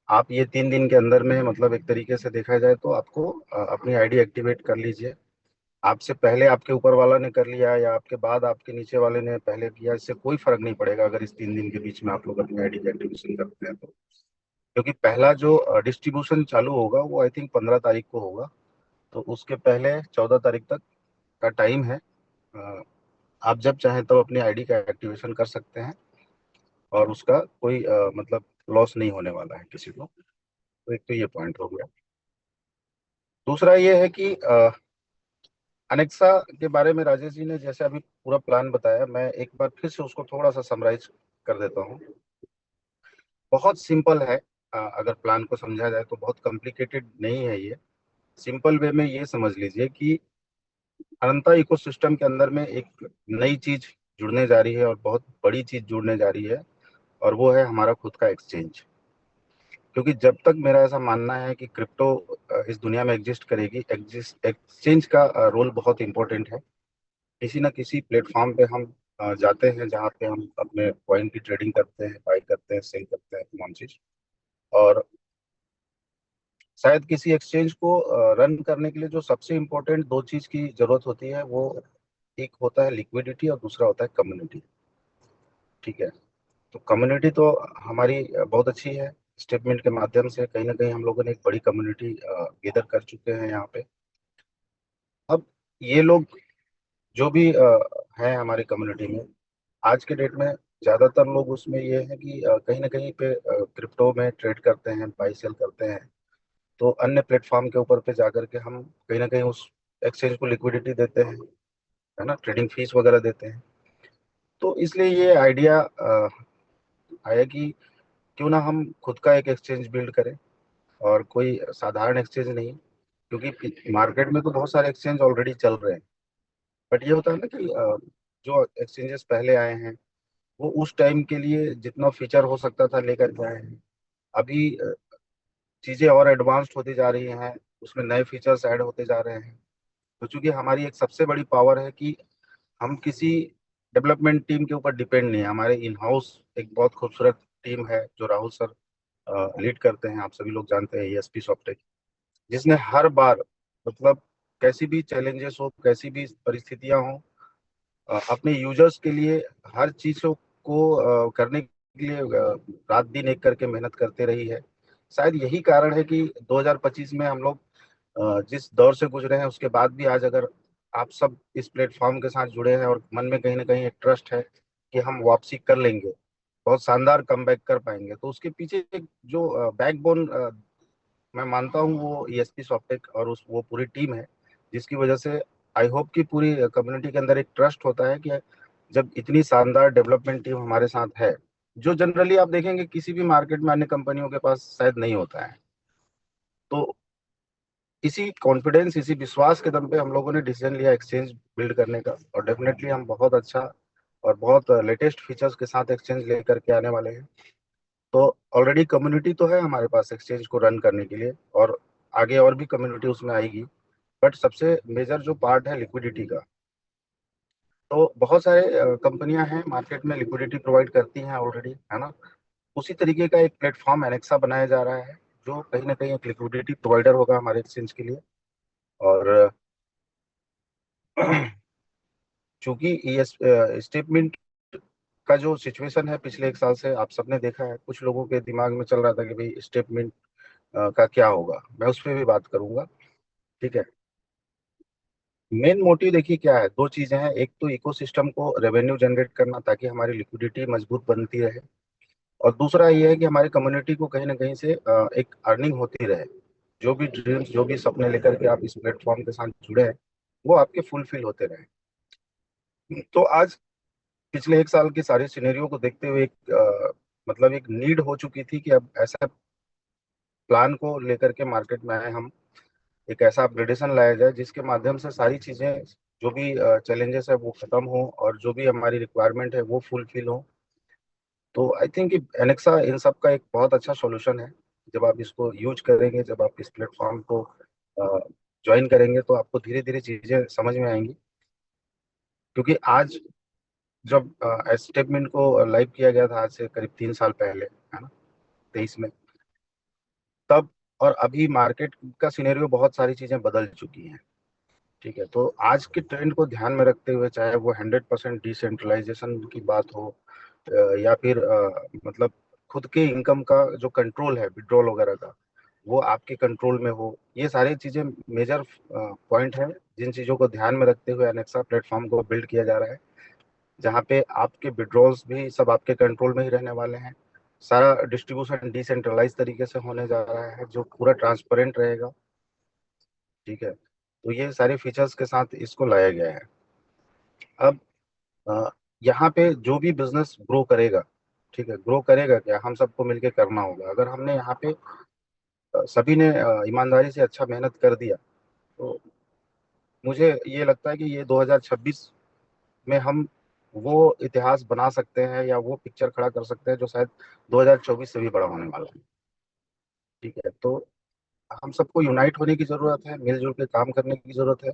आप ये 3 दिन के अंदर में मतलब एक तरीके से देखा जाए तो आपको अपनी आईडी एक्टिवेट कर लीजिए। आपसे पहले आपके ऊपर वाला ने कर लिया या आपके बाद आपके नीचे वाले ने पहले किया, इससे कोई फर्क नहीं पड़ेगा अगर इस 3 दिन के बीच में आप लोग अपनी आईडी की एक्टिवेशन करते हैं तो। क्योंकि पहला जो डिस्ट्रीब्यूशन चालू होगा वो आई थिंक 15 तारीख को होगा। तो उसके पहले 14 तारीख तक का टाइम है। अ, आप जब चाहें तब अपनी आईडी का एक्टिवेशन कर सकते हैं, और उसका कोई मतलब लॉस नहीं होने वाला है किसी को। तो एक तो ये पॉइंट हो गया। दूसरा ये है कि अनेक्सा के बारे में राजेश जी ने जैसे अभी पूरा प्लान बताया, मैं एक बार फिर से उसको थोड़ा सा समराइज कर देता हूँ। बहुत सिंपल है। अगर प्लान को समझा जाए तो बहुत कॉम्प्लिकेटेड नहीं है ये। सिंपल वे में ये समझ लीजिए कि अनंता इकोसिस्टम के अंदर में एक नई चीज जुड़ने जा रही है और बहुत बड़ी चीज जुड़ने जा रही है, और वो है हमारा खुद का एक्सचेंज। क्योंकि जब तक मेरा ऐसा मानना है कि क्रिप्टो इस दुनिया में एग्जिस्ट करेगी, एक्सचेंज का रोल बहुत इंपॉर्टेंट है। किसी ना किसी प्लेटफॉर्म पे हम जाते हैं जहाँ पे हम अपने कॉइन की ट्रेडिंग करते हैं, बाई करते हैं, सेल करते हैं, तमाम चीज। और शायद किसी एक्सचेंज को रन करने के लिए जो सबसे इम्पोर्टेंट 2 चीज की जरूरत होती है, वो एक होता है लिक्विडिटी और दूसरा होता है कम्युनिटी। ठीक है। तो कम्युनिटी तो हमारी बहुत अच्छी है। स्टेटमेंट के माध्यम से कहीं ना कहीं हम लोगों ने एक बड़ी कम्युनिटी गेदर कर चुके हैं यहाँ पे। अब ये लोग जो भी हैं हमारी कम्युनिटी में, आज के डेट में ज्यादातर लोग उसमें ये है कि कहीं ना कहीं पे क्रिप्टो में ट्रेड करते हैं, बाई सेल करते हैं। तो अन्य प्लेटफॉर्म के ऊपर पे जाकर के हम कहीं ना कहीं उस एक्सचेंज को लिक्विडिटी देते हैं, है ना, ट्रेडिंग फीस वगैरह देते हैं। तो इसलिए ये आइडिया आया कि क्यों ना हम खुद का एक एक्सचेंज बिल्ड करें, और कोई साधारण एक्सचेंज नहीं, क्योंकि मार्केट में तो बहुत सारे एक्सचेंज ऑलरेडी चल रहे हैं। बट ये होता है ना कि जो एक्सचेंजेस पहले आए हैं वो उस टाइम के लिए जितना फीचर हो सकता था लेकर के आए हैं। अभी चीजें और एडवांस्ड होती जा रही हैं, उसमें नए फीचर्स ऐड होते जा रहे हैं। तो चूंकि हमारी एक सबसे बड़ी पावर है कि हम किसी डेवलपमेंट टीम के ऊपर डिपेंड नहीं है। हमारे इन हाउस एक बहुत खूबसूरत टीम है जो राहुल सर लीड करते हैं, आप सभी लोग जानते हैं, ESP सॉफ्टेक, जिसने हर बार मतलब कैसी भी चैलेंजेस हो, कैसी भी परिस्थितियां हो, अपने यूजर्स के लिए हर चीजों को करने के लिए रात दिन एक करके मेहनत करते रही है। शायद यही कारण है कि 2025 में हम लोग जिस दौर से गुजरे हैं उसके बाद भी आज अगर आप सब इस प्लेटफॉर्म के साथ जुड़े हैं और मन में कहीं ना कहीं एक ट्रस्ट है कि हम वापसी कर लेंगे, बहुत शानदार कमबैक कर पाएंगे, तो उसके पीछे एक जो बैकबोन मैं मानता हूँ वो ESP सॉफ्टेक और उस वो पूरी टीम है, जिसकी वजह से आई होप कि पूरी कम्युनिटी के अंदर एक ट्रस्ट होता है कि जब इतनी शानदार डेवलपमेंट टीम हमारे साथ है, जो जनरली आप देखेंगे किसी भी मार्केट में अन्य कंपनियों के पास शायद नहीं होता है। तो इसी कॉन्फिडेंस, इसी विश्वास के दम पे हम लोगों ने डिसीजन लिया एक्सचेंज बिल्ड करने का, और डेफिनेटली हम बहुत अच्छा और बहुत लेटेस्ट फीचर्स के साथ एक्सचेंज लेकर के आने वाले हैं। तो ऑलरेडी कम्युनिटी तो है हमारे पास एक्सचेंज को रन करने के लिए, और आगे और भी कम्युनिटी उसमें आएगी। बट सबसे मेजर जो पार्ट है लिक्विडिटी का, तो बहुत सारे कंपनियां हैं मार्केट में लिक्विडिटी प्रोवाइड करती हैं ऑलरेडी, है ना। उसी तरीके का एक प्लेटफॉर्म एनेक्सा बनाया जा रहा है जो कहीं ना कहीं एक लिक्विडिटी प्रोवाइडर होगा हमारे एक्सचेंज के लिए। और चूंकि ये स्टेटमेंट का जो सिचुएशन है पिछले 1 साल से आप सबने देखा है, कुछ लोगों के दिमाग में चल रहा था कि भाई स्टेटमेंट का क्या होगा, मैं उस पर भी बात करूंगा। ठीक है, मेन मोटिव देखिए क्या है, दो चीजें हैं। एक तो इकोसिस्टम को रेवेन्यू जनरेट करना ताकि हमारी लिक्विडिटी मजबूत बनती रहे, और दूसरा ये है कि हमारी कम्युनिटी को कहीं ना कहीं से एक अर्निंग होती रहे। जो भी ड्रीम्स, जो भी सपने लेकर के आप इस प्लेटफॉर्म के साथ जुड़े हैं वो आपके फुलफिल होते रहे। तो आज पिछले 1 साल की सारी सिनेरियो को देखते हुए एक मतलब एक नीड हो चुकी थी कि अब ऐसा प्लान को लेकर के मार्केट में आए हम, एक ऐसा अपग्रेडेशन लाया जाए जिसके माध्यम से सारी चीजें, जो भी चैलेंजेस है वो खत्म हो और जो भी हमारी रिक्वायरमेंट है वो फुलफिल हो। तो आई थिंक एनेक्सा इन सब का एक बहुत अच्छा सॉल्यूशन है। जब आप इसको यूज करेंगे, जब आप इस प्लेटफॉर्म को ज्वाइन करेंगे तो आपको धीरे धीरे चीजें समझ में आएंगी। क्योंकि आज जब स्टेटमेंट को लाइव किया गया था आज से करीब 3 साल पहले, है ना, 23 में, तब और अभी मार्केट का सिनेरियो बहुत सारी चीजें बदल चुकी हैं। ठीक है, तो आज के ट्रेंड को ध्यान में रखते हुए, चाहे वो 100% डिसेंट्रलाइजेशन की बात हो या फिर मतलब खुद के इनकम का जो कंट्रोल है विड्रॉल वगैरह का, वो आपके कंट्रोल में हो, ये सारी चीजें मेजर पॉइंट है जिन चीजों को ध्यान में रखते हुए अनेक्सा प्लेटफॉर्म को बिल्ड किया जा रहा है, जहाँ पे आपके विड्रॉल्स भी सब आपके कंट्रोल में ही रहने वाले हैं। सारा डिस्ट्रीब्यूशन डिसेंट्रलाइज तरीके से होने जा रहा है जो पूरा ट्रांसपेरेंट रहेगा। ठीक है, तो ये सारे फीचर्स के साथ इसको लाया गया है। अब अ, यहाँ पे जो भी बिजनेस ग्रो करेगा, ठीक है, ग्रो करेगा क्या, हम सबको मिलके करना होगा। अगर हमने यहाँ पे सभी ने ईमानदारी से अच्छा मेहनत कर दिया, तो मुझे ये लगता है कि ये 2026 में हम वो इतिहास बना सकते हैं या वो पिक्चर खड़ा कर सकते हैं जो शायद 2024 से भी बड़ा होने वाला है। ठीक है, तो हम सबको यूनाइट होने की जरूरत है, मिलजुल के काम करने की जरूरत है।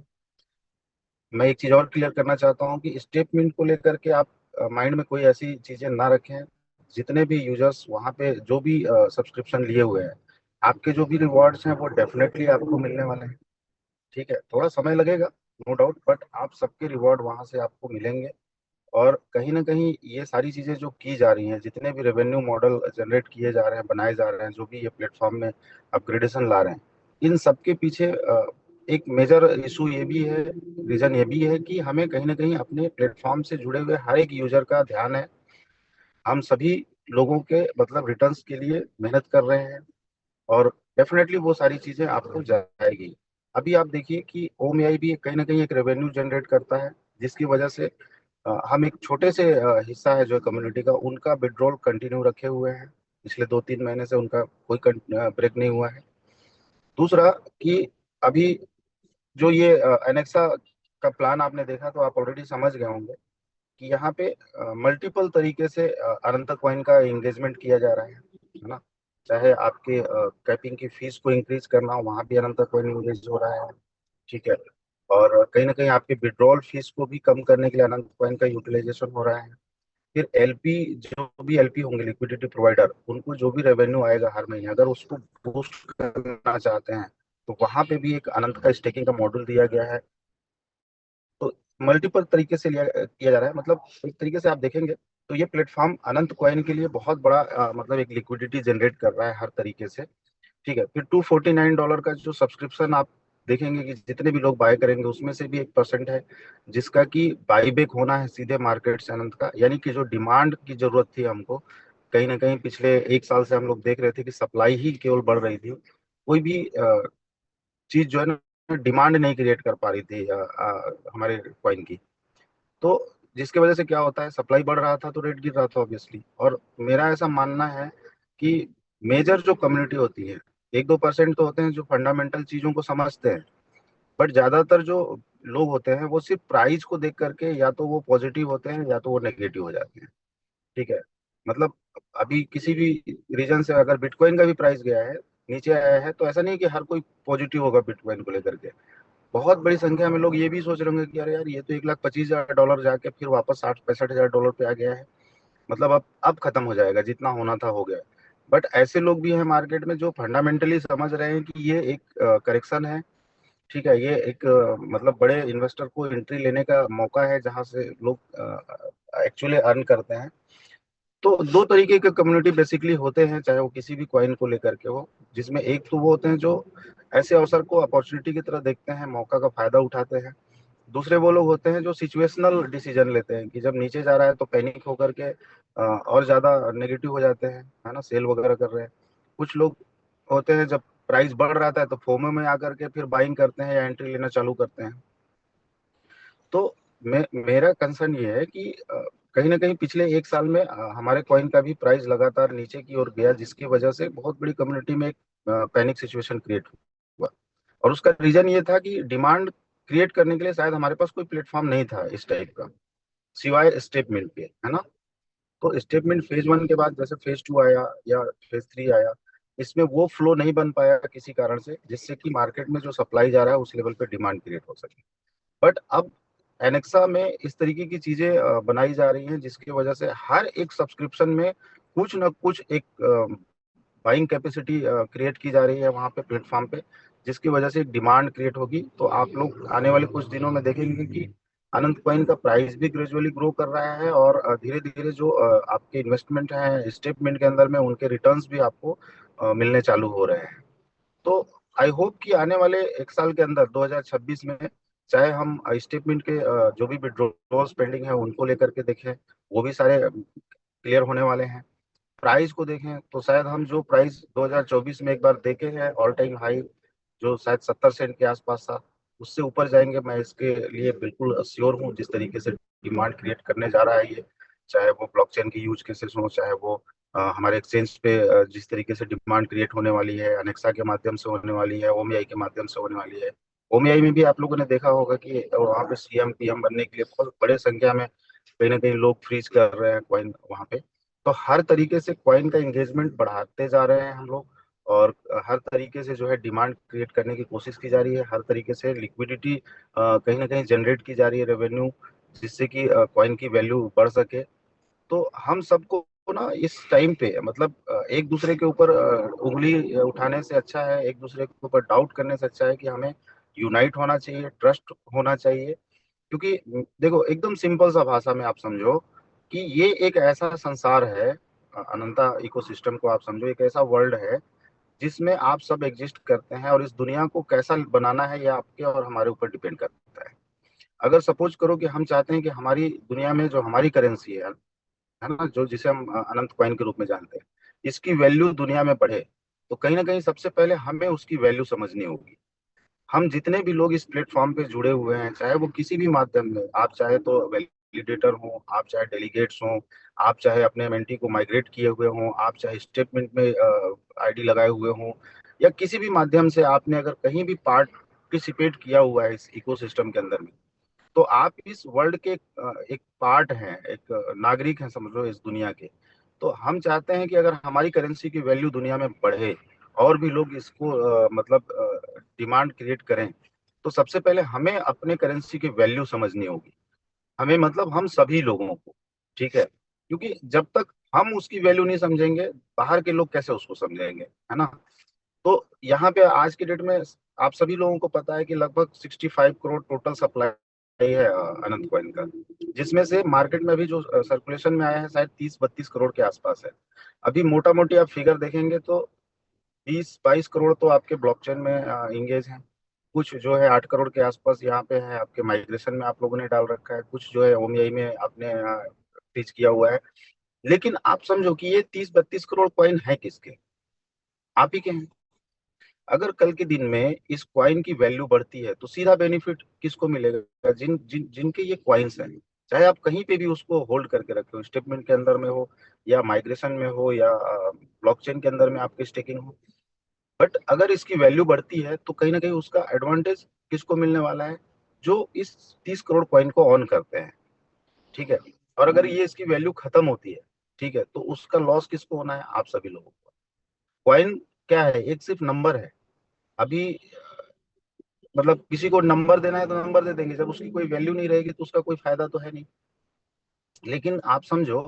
मैं एक चीज और क्लियर करना चाहता हूँ कि स्टेटमेंट को लेकर के आप माइंड में कोई ऐसी चीजें ना रखें। जितने भी यूजर्स वहाँ पे जो भी सब्सक्रिप्शन लिए हुए हैं, आपके जो भी रिवॉर्ड्स हैं वो डेफिनेटली आपको मिलने वाले हैं। ठीक है, थोड़ा समय लगेगा नो डाउट, बट आप सबके रिवॉर्ड वहाँ से आपको मिलेंगे। और कहीं ना कहीं ये सारी चीजें जो की जा रही हैं, जितने भी रेवेन्यू मॉडल जनरेट किए जा रहे हैं, बनाए जा रहे हैं, जो भी ये प्लेटफॉर्म में अपग्रेडेशन ला रहे हैं, इन सब के पीछे एक मेजर इशू ये भी है, रीजन ये भी है कि हमें कहीं ना कहीं अपने प्लेटफॉर्म से जुड़े हुए हर एक यूजर का ध्यान है। हम सभी लोगों के मतलब रिटर्न्स के लिए मेहनत कर रहे हैं, और डेफिनेटली वो सारी चीजें आपको जाएगी। अभी आप देखिए कि ओमआई भी कहीं ना कहीं एक रेवेन्यू जनरेट करता है, जिसकी वजह से हम एक छोटे से हिस्सा है जो कम्युनिटी का, उनका विड्रॉल कंटिन्यू रखे हुए हैं। पिछले 2-3 महीने से उनका कोई ब्रेक नहीं हुआ है। दूसरा कि अभी जो ये एनेक्सा का प्लान आपने देखा तो आप ऑलरेडी समझ गए होंगे कि यहाँ पे मल्टीपल तरीके से अनंत कॉइन का एंगेजमेंट किया जा रहा है ना। चाहे आपके कैपिंग की फीस को इंक्रीज करना हो, वहाँ भी अनंत कॉइन इंगेज हो रहा है, ठीक है। और कहीं ना कहीं आपके विड्रॉल फीस को भी कम करने के लिए अनंत कॉइन का यूटिलाइजेशन हो रहा है। फिर एलपी, जो भी एलपी होंगे लिक्विडिटी प्रोवाइडर, उनको जो भी रेवेन्यू आएगा हर महीने, अगर उसको बूस्ट करना चाहते हैं तो वहां पे भी एक अनंत का स्टेकिंग का मॉड्यूल दिया गया है। तो मल्टीपल तरीके से लिया किया जा रहा है। मतलब एक तरीके से आप देखेंगे तो ये प्लेटफॉर्म अनंत कॉइन के लिए बहुत बड़ा मतलब एक लिक्विडिटी जनरेट कर रहा है हर तरीके से, ठीक है। फिर $249 का जो सब्सक्रिप्शन आप देखेंगे कि जितने भी लोग बाय करेंगे उसमें से भी 1% है जिसका कि बाईबैक होना है सीधे मार्केट से अनंत का। यानी कि जो डिमांड की जरूरत थी हमको, कहीं ना कहीं पिछले 1 साल से हम लोग देख रहे थे कि सप्लाई ही केवल बढ़ रही थी, कोई भी चीज जो है ना डिमांड नहीं क्रिएट कर पा रही थी हमारे कॉइन की। तो जिसकी वजह से क्या होता है, सप्लाई बढ़ रहा था तो रेट गिर रहा था ऑब्वियसली। और मेरा ऐसा मानना है कि मेजर जो कम्युनिटी होती है, 1-2% तो होते हैं जो फंडामेंटल चीजों को समझते हैं, बट ज्यादातर जो लोग होते हैं वो सिर्फ प्राइस को देख करके या तो वो पॉजिटिव होते हैं या तो वो नेगेटिव हो जाते हैं, ठीक है। मतलब अभी किसी भी रीजन से अगर बिटकॉइन का भी प्राइस गया है, नीचे आया है, तो ऐसा नहीं कि हर कोई पॉजिटिव होगा बिटकॉइन को लेकर के। बहुत बड़ी संख्या में लोग ये भी सोच रहे होंगे कि अरे यार ये तो $1,25,000 जाके फिर वापस $60-65,000 पे आ गया है, मतलब अब खत्म हो जाएगा, जितना होना था हो गया। बट ऐसे लोग भी हैं मार्केट में जो फंडामेंटली समझ रहे हैं कि ये एक करेक्शन है, ठीक है। ये एक मतलब बड़े इन्वेस्टर को एंट्री लेने का मौका है जहां से लोग एक्चुअली अर्न करते हैं। तो दो तरीके के कम्युनिटी बेसिकली होते हैं, चाहे वो किसी भी कॉइन को लेकर के हो, जिसमें एक तो वो होते हैं जो ऐसे अवसर को अपॉर्चुनिटी की तरह देखते हैं, मौका का फायदा उठाते हैं। दूसरे वो लोग होते हैं जो सिचुएशनल डिसीजन लेते हैं कि जब नीचे जा रहा है तो पैनिक होकर के और ज्यादा नेगेटिव हो जाते हैं, है ना, सेल वगैरह कर रहे हैं। कुछ लोग होते हैं जब प्राइस बढ़ रहा है तो फोमो में आकर के फिर बाइंग करते हैं या एंट्री लेना चालू करते हैं। तो मेरा कंसर्न ये है कि कहीं ना कहीं पिछले 1 साल में हमारे कॉइन का भी प्राइस लगातार नीचे की ओर गया, जिसकी वजह से बहुत बड़ी कम्युनिटी में एक पैनिक सिचुएशन क्रिएट हुआ। और उसका रीजन ये था कि डिमांड क्रिएट करने के लिए शायद हमारे पास कोई प्लेटफॉर्म नहीं था इस टाइप का, सिवाय स्टेटमेंट के, है ना। तो स्टेटमेंट फेज 1 के बाद जैसे फेज 2 आया या फेज 3 आया, इसमें वो फ्लो नहीं बन पाया किसी कारण से, जिससे कि मार्केट में जो सप्लाई जा रहा है उस लेवल पे डिमांड क्रिएट हो सके। बट अब एनेक्सा में इस तरीके की चीजें बनाई जा रही हैं जिसकी वजह से हर एक सब्सक्रिप्शन में कुछ ना कुछ एक बाइंग कैपेसिटी क्रिएट की जा रही है वहां पे प्लेटफॉर्म पे, जिसकी वजह से एक डिमांड क्रिएट होगी। तो आप लोग आने वाले कुछ दिनों में देखेंगे कि अनंत कॉइन का प्राइस भी ग्रेजुअली ग्रो कर रहा है और धीरे धीरे जो आपके इन्वेस्टमेंट है स्टेटमेंट के अंदर में उनके रिटर्न्स भी आपको मिलने चालू हो रहे हैं। तो आई होप कि आने वाले 1 साल के अंदर 2026 में चाहे हम स्टेटमेंट के जो भी विड्रॉल पेंडिंग है उनको लेकर के देखें, वो भी सारे क्लियर होने वाले हैं। प्राइस को देखें तो शायद हम जो प्राइस 2024 में एक बार देखे हैं ऑल टाइम हाई, जो शायद 70 सेंट के आसपास था, उससे ऊपर जाएंगे, मैं इसके लिए बिल्कुल श्योर हूँ। जिस तरीके से डिमांड क्रिएट करने जा रहा है ये, चाहे वो ब्लॉकचेन की यूज केसेस हो, चाहे वो हमारे एक्सचेंज पे जिस तरीके से डिमांड क्रिएट होने वाली है, अनेक्सा के माध्यम से होने वाली है, ओमीआई के माध्यम से होने वाली है। ओमीआई में भी आप लोगों ने देखा होगा कि वहाँ पे सीएम पीएम बनने के लिए बहुत बड़े संख्या में कहीं ना कहीं लोग फ्रीज कर रहे हैं कॉइन वहाँ पे। तो हर तरीके से कॉइन का एंगेजमेंट बढ़ाते जा रहे हैं हम लोग, और हर तरीके से जो है डिमांड क्रिएट करने की कोशिश की जा रही है, हर तरीके से लिक्विडिटी कहीं ना कहीं जनरेट की जा रही है, रेवेन्यू, जिससे कि कॉइन की वैल्यू बढ़ सके। तो हम सबको ना इस टाइम पे मतलब एक दूसरे के ऊपर उंगली उठाने से अच्छा है, एक दूसरे के ऊपर डाउट करने से अच्छा है कि हमें यूनाइट होना चाहिए, ट्रस्ट होना चाहिए। क्योंकि देखो एकदम सिंपल सा भाषा में आप समझो कि ये एक ऐसा संसार है, अनंता इकोसिस्टम को आप समझो एक ऐसा वर्ल्ड है जिसमें आप सब एग्जिस्ट करते हैं, और इस दुनिया को कैसा बनाना है ये आपके और हमारे ऊपर डिपेंड करता है। अगर सपोज करो कि हम चाहते हैं कि हमारी दुनिया में जो हमारी करेंसी है ना, जो जिसे हम अनंत कॉइन के रूप में जानते हैं, इसकी वैल्यू दुनिया में बढ़े, तो कहीं ना कहीं सबसे पहले हमें उसकी वैल्यू समझनी होगी। हम जितने भी लोग इस प्लेटफॉर्म पे जुड़े हुए हैं, चाहे वो किसी भी माध्यम में, आप चाहे तो वैलिडेटर हो, आप चाहे डेलीगेट्स हो, आप चाहे अपने मेंटी को माइग्रेट किए हुए हो, आप चाहे स्टेटमेंट में आईडी लगाए हुए हो, या किसी भी माध्यम से आपने अगर कहीं भी पार्टिसिपेट किया हुआ है इस इकोसिस्टम के अंदर में, तो आप इस वर्ल्ड के एक पार्ट हैं, एक नागरिक हैं समझ लो इस दुनिया के। तो हम चाहते हैं कि अगर हमारी करेंसी की वैल्यू दुनिया में बढ़े और भी लोग इसको मतलब डिमांड क्रिएट करें, तो सबसे पहले हमें अपने करेंसी की वैल्यू समझनी होगी। हमें मतलब हम सभी लोगों को, ठीक है, क्योंकि जब तक हम उसकी वैल्यू नहीं समझेंगे, बाहर के लोग कैसे उसको समझेंगे, है ना। तो यहाँ पे आज के डेट में आप सभी लोगों को पता है कि लगभग 65 करोड़ टोटल सप्लाई है अनंत कॉइन का, जिसमें से मार्केट में अभी जो सर्कुलेशन में आया है शायद 30-32 करोड़ के आसपास है। अभी मोटा मोटी आप फिगर देखेंगे तो 20-22 करोड़ तो आपके ब्लॉकचेन में इंगेज हैं, कुछ जो है 8 करोड़ के आसपास यहाँ पे है आपके माइग्रेशन में आप लोगों ने डाल रखा है, कुछ जो है ओमीआई में आपने टीच किया हुआ है। लेकिन आप समझो कि ये 30-32 करोड़ कॉइन है किसके? आप ही के हैं। अगर कल के दिन में इस क्वाइन की वैल्यू बढ़ती है तो सीधा बेनिफिट किसको मिलेगा? जिनके ये क्वाइंस हैं, चाहे आप कहीं पे भी उसको होल्ड करके रखे हो, स्टेटमेंट के अंदर में हो या माइग्रेशन में हो या ब्लॉकचेन के अंदर में आपके स्टेकिंग हो। बट अगर इसकी वैल्यू बढ़ती है तो कहीं ना कहीं उसका एडवांटेज किसको मिलने वाला है? जो इस 30 करोड़ कॉइन को ऑन करते हैं, ठीक है। और अगर ये इसकी वैल्यू खत्म होती है, ठीक है, तो उसका लॉस किसको होना है? आप सभी लोगों को। कॉइन क्या है? एक सिर्फ नंबर है। अभी मतलब किसी को नंबर देना है तो नंबर दे देंगे, जब उसकी कोई वैल्यू नहीं रहेगी तो उसका कोई फायदा तो है नहीं। लेकिन आप समझो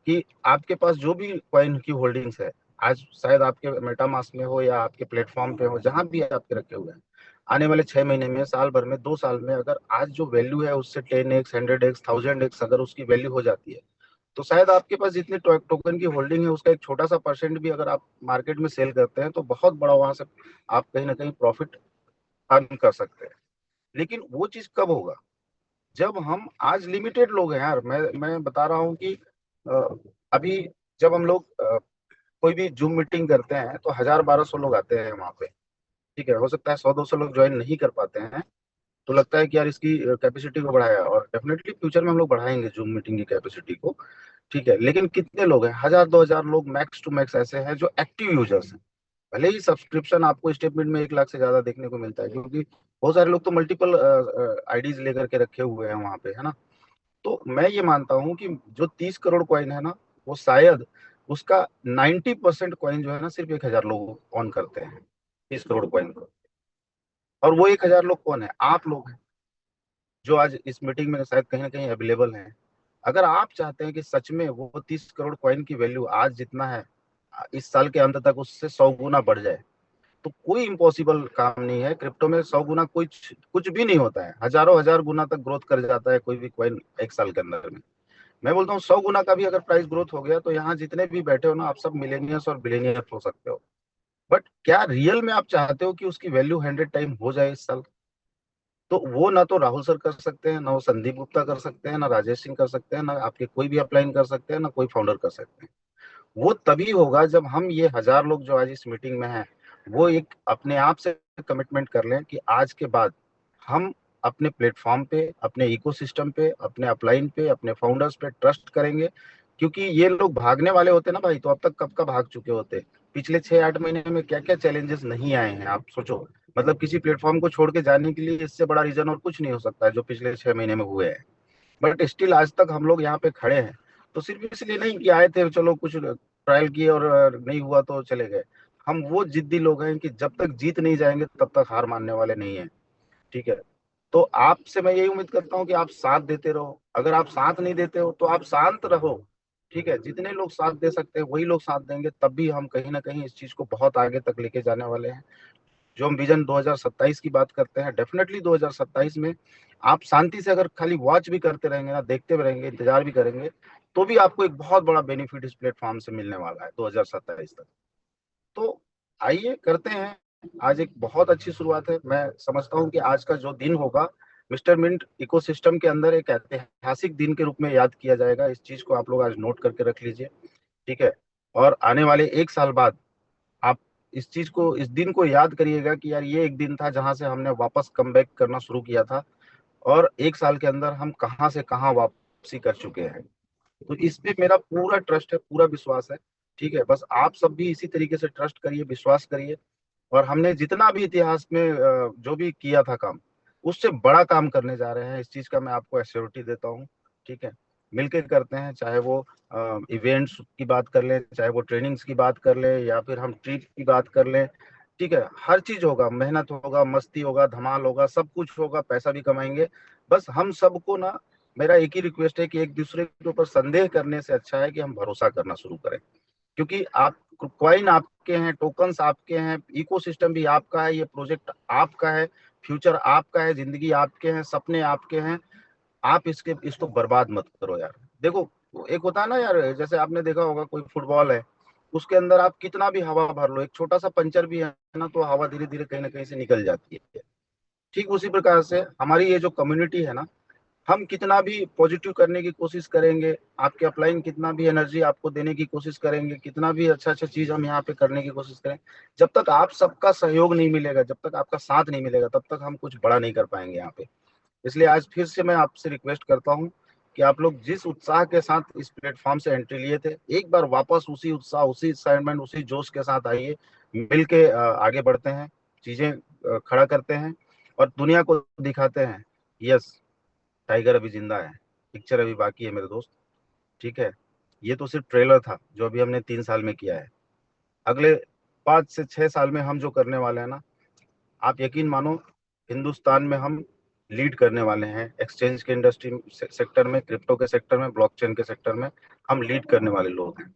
कि आपके पास जो भी कॉइन की होल्डिंग्स है, आज शायद आपके मेटामास्क में हो या आपके प्लेटफॉर्म पे हो, जहां भी आपके रखे हुए हैं, आने वाले 6 महीने में, साल भर में, 2 साल में अगर आज जो वैल्यू है उससे 10x 100x 1000x अगर उसकी वैल्यू हो जाती है, तो शायद आपके पास जितने टोकन की होल्डिंग है उसका एक छोटा सा परसेंट भी अगर आप मार्केट में सेल करते हैं तो बहुत बड़ा वहां से आप कहीं ना कहीं प्रॉफिट अर्न कर सकते हैं। लेकिन वो चीज कब होगा? जब हम, आज लिमिटेड लोग हैं यार, मैं बता रहा हूँ कि अ, अभी जब हम लोग कोई भी जूम मीटिंग करते हैं तो 1000-1200 लोग आते हैं वहां पे, ठीक है। हो सकता है 100-200 लोग ज्वाइन नहीं कर पाते हैं, तो लगता है कि यार इसकी कैपेसिटी को बढ़ाया, और डेफिनेटली फ्यूचर में हम लोग बढ़ाएंगे जूम मीटिंग की कैपेसिटी को, ठीक है। लेकिन कितने लोग हैं? 1000-2000 लोग मैक्स टू मैक्स ऐसे हैं जो एक्टिव यूजर्स हैं। भले ही सब्सक्रिप्शन आपको स्टेटमेंट में 1 लाख से ज्यादा देखने को मिलता है, क्योंकि बहुत सारे लोग तो मल्टीपल आईडीज लेकर के रखे हुए हैं वहां पे, है ना। तो मैं ये मानता हूँ कि जो 30 करोड़ कॉइन है ना, वो शायद उसका 90% कॉइन जो है ना सिर्फ 1000 लोग ऑन करते हैं 30 करोड़ कॉइन को। और वो 1000 लोग कौन है? आप लोग हैं, जो आज इस मीटिंग में शायद कहीं ना कहीं अवेलेबल हैं। अगर आप चाहते हैं कि सच में वो 30 करोड़ कॉइन की वैल्यू आज जितना है, इस साल के अंत तक उससे 100 गुना बढ़ जाए, तो कोई इम्पॉसिबल काम नहीं है। क्रिप्टो में 100 गुना कुछ कुछ भी नहीं होता है, हजारों हजार गुना तक ग्रोथ कर जाता है कोई भी कॉइन एक साल के अंदर में। मैं बोलता हूँ 100 गुना का भी अगर प्राइस ग्रोथ हो गया तो यहाँ जितने भी बैठे हो ना, आप सब मिलेनियर्स और बिलेनियर्स हो सकते हो। बट क्या रियल में आप चाहते हो कि उसकी वैल्यू 100 टाइम हो जाए इस साल? तो वो ना तो राहुल सर कर सकते हैं, ना वो संदीप गुप्ता कर सकते हैं, ना राजेश सिंह कर सकते हैं, ना आपके कोई भी अपलाइन कर सकते हैं, ना कोई फाउंडर कर सकते हैं। वो तभी होगा जब हम ये 1000 लोग जो आज इस मीटिंग में हैं, वो एक अपने आप से कमिटमेंट कर लें कि आज के बाद हम अपने प्लेटफॉर्म पे, अपने इकोसिस्टम पे, अपने अपलाइन पे, अपने फाउंडर्स पे ट्रस्ट करेंगे। क्योंकि ये लोग भागने वाले होते ना भाई, तो अब तक कब का भाग चुके होते। पिछले 6-8 महीने में क्या क्या चैलेंजेस नहीं आए हैं आप सोचो। मतलब किसी प्लेटफॉर्म को छोड़ के जाने के लिए इससे बड़ा रीजन और कुछ नहीं हो सकता है जो पिछले 6 महीने में हुए हैं। बट स्टिल आज तक हम लोग यहाँ पे खड़े हैं, तो सिर्फ इसलिए नहीं कि आए थे चलो कुछ ट्रायल किए और नहीं हुआ तो चले गए। हम वो जिद्दी लोग हैं कि जब तक जीत नहीं जाएंगे तब तक हार मानने वाले नहीं है, ठीक है। तो आपसे मैं यही उम्मीद करता हूँ कि आप साथ देते रहो। अगर आप साथ नहीं देते हो तो आप शांत रहो, ठीक है। जितने लोग साथ दे सकते हैं वही लोग साथ देंगे, तब भी हम कहीं ना कहीं इस चीज को बहुत आगे तक लेके जाने वाले हैं। जो हम विजन 2027 की बात करते हैं, डेफिनेटली 2027 में आप शांति से अगर खाली वॉच भी करते रहेंगे ना, देखते भी रहेंगे, इंतजार भी करेंगे, तो भी आपको एक बहुत बड़ा बेनिफिट इस प्लेटफॉर्म से मिलने वाला है 2027 तक। तो आइए करते हैं। आज एक बहुत अच्छी शुरुआत है। मैं समझता हूँ कि आज का जो दिन होगा मिस्टर मिंट इकोसिस्टम के अंदर एक ऐतिहासिक दिन के रूप में याद किया जाएगा। इस चीज को आप लोग आज नोट करके रख लीजिए, ठीक है। और आने वाले 1 साल बाद आप इस चीज को, इस दिन को याद करिएगा कि यार ये एक दिन था जहां से हमने वापस कम बैक करना शुरू किया था, और 1 साल के अंदर हम कहां से कहां वापसी कर चुके हैं। तो इस पे मेरा पूरा ट्रस्ट है, पूरा विश्वास है, ठीक है। बस आप सब भी इसी तरीके से ट्रस्ट करिए, विश्वास करिए। और हमने जितना भी इतिहास में जो भी किया था काम, उससे बड़ा काम करने जा रहे हैं, इस चीज का मैं आपको एश्योरिटी देता हूँ। ठीक है, मिलके करते हैं, चाहे वो इवेंट्स की बात कर ले, चाहे वो ट्रेनिंग्स की बात कर ले, या फिर हम ट्रिप की बात कर ले। ठीक है, हर चीज होगा, मेहनत होगा, मस्ती होगा, धमाल होगा, सब कुछ होगा, पैसा भी कमाएंगे। बस हम सबको ना, मेरा एक ही रिक्वेस्ट है कि एक दूसरे के ऊपर संदेह करने से अच्छा है कि हम भरोसा करना शुरू करें। क्योंकि आप, कॉइन आपके हैं, टोकन्स आपके हैं, इकोसिस्टम भी आपका है, ये प्रोजेक्ट आपका है, फ्यूचर आपका है, जिंदगी आपके हैं, सपने आपके हैं। आप इसको बर्बाद मत करो यार। देखो, एक होता है ना यार, जैसे आपने देखा होगा कोई फुटबॉल है, उसके अंदर आप कितना भी हवा भर लो, एक छोटा सा पंचर भी है ना, तो हवा धीरे धीरे कहीं ना कहीं से निकल जाती है। ठीक उसी प्रकार से हमारी ये जो कम्युनिटी है ना, हम कितना भी पॉजिटिव करने की कोशिश करेंगे, आपके अपलाइन कितना भी एनर्जी आपको देने की कोशिश करेंगे, कितना भी अच्छा अच्छा चीज हम यहाँ पे करने की कोशिश करें, जब तक आप सबका सहयोग नहीं मिलेगा, जब तक आपका साथ नहीं मिलेगा, तब तक हम कुछ बड़ा नहीं कर पाएंगे यहाँ पे। इसलिए आज फिर से मैं आपसे रिक्वेस्ट करता हूँ कि आप लोग जिस उत्साह के साथ इस प्लेटफॉर्म से एंट्री लिए थे, एक बार वापस उसी उत्साह, उसी एक्साइटमेंट, उसी जोश के साथ आइए, मिल के आगे बढ़ते हैं, चीजें खड़ा करते हैं और दुनिया को दिखाते हैं, यस, टाइगर अभी जिंदा है, पिक्चर अभी बाकी है मेरे दोस्त। ठीक है, ये तो सिर्फ ट्रेलर था जो अभी हमने 3 साल में किया है। अगले 5 से 6 साल में हम जो करने वाले हैं ना, आप यकीन मानो, हिंदुस्तान में हम लीड करने वाले हैं, एक्सचेंज के इंडस्ट्री सेक्टर में, क्रिप्टो के सेक्टर में, ब्लॉकचेन के सेक्टर में हम लीड करने वाले लोग हैं।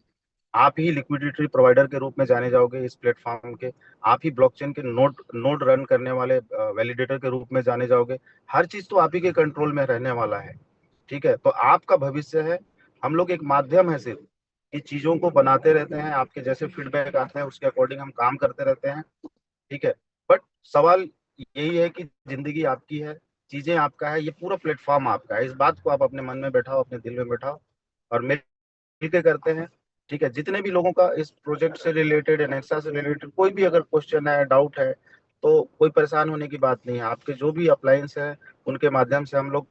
आप ही लिक्विडिटी प्रोवाइडर के रूप में जाने जाओगे इस प्लेटफॉर्म के, आप ही ब्लॉकचेन के नोड नोड रन करने वाले वैलिडेटर के रूप में जाने जाओगे। हर चीज तो आप ही के कंट्रोल में रहने वाला है। ठीक है, तो आपका भविष्य है, हम लोग एक माध्यम है सिर्फ, कि चीजों को बनाते रहते हैं, आपके जैसे फीडबैक आते हैं उसके अकॉर्डिंग हम काम करते रहते हैं। ठीक है, बट सवाल यही है कि जिंदगी आपकी है, चीजें आपका है, ये पूरा प्लेटफॉर्म आपका है। इस बात को आप अपने मन में बैठाओ, अपने दिल में बैठाओ और मिलकर करते हैं। ठीक है, जितने भी लोगों का इस प्रोजेक्ट से रिलेटेड, एनेक्सा से रिलेटेड कोई भी अगर क्वेश्चन है, डाउट है, तो कोई परेशान होने की बात नहीं है। आपके जो भी अप्लायंस है उनके माध्यम से हम लोग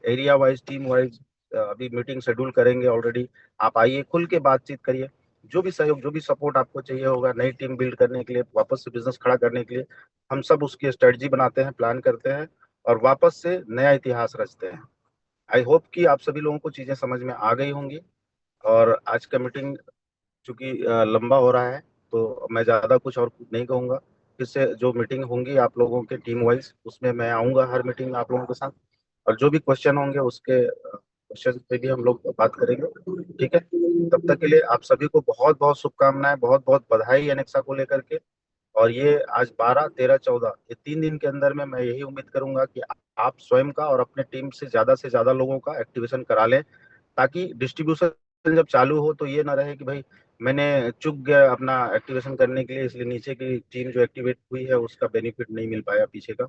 एरिया वाइज, टीम वाइज अभी मीटिंग शेड्यूल करेंगे ऑलरेडी। आप आइए, खुल के बातचीत करिए, जो भी सहयोग, जो भी सपोर्ट आपको चाहिए होगा नई टीम बिल्ड करने के लिए, वापस से बिजनेस खड़ा करने के लिए, हम सब उसकी स्ट्रेटजी बनाते हैं, प्लान करते हैं और वापस से नया इतिहास रचते हैं। आई होप कि आप सभी लोगों को चीजें समझ में आ गई होंगी। और आज का मीटिंग चूंकि लंबा हो रहा है, तो मैं ज़्यादा कुछ और नहीं कहूँगा। फिर से जो मीटिंग होंगी आप लोगों के टीम वाइज, उसमें मैं आऊँगा हर मीटिंग में आप लोगों के साथ, और जो भी क्वेश्चन होंगे उसके क्वेश्चन पे भी हम लोग बात करेंगे। ठीक है, तब तक के लिए आप सभी को बहुत बहुत शुभकामनाएं, बहुत बहुत बधाई एनेक्सा को लेकर के। और ये आज 12, 13, 14, ये 3 दिन के अंदर में मैं यही उम्मीद करूंगा कि आप स्वयं का और अपने टीम से ज्यादा लोगों का एक्टिवेशन करा लें, ताकि डिस्ट्रीब्यूशन जब चालू हो तो ये ना रहे कि भाई मैंने चूक गया अपना एक्टिवेशन करने के लिए, इसलिए नीचे की टीम जो एक्टिवेट हुई है उसका बेनिफिट नहीं मिल पाया पीछे का।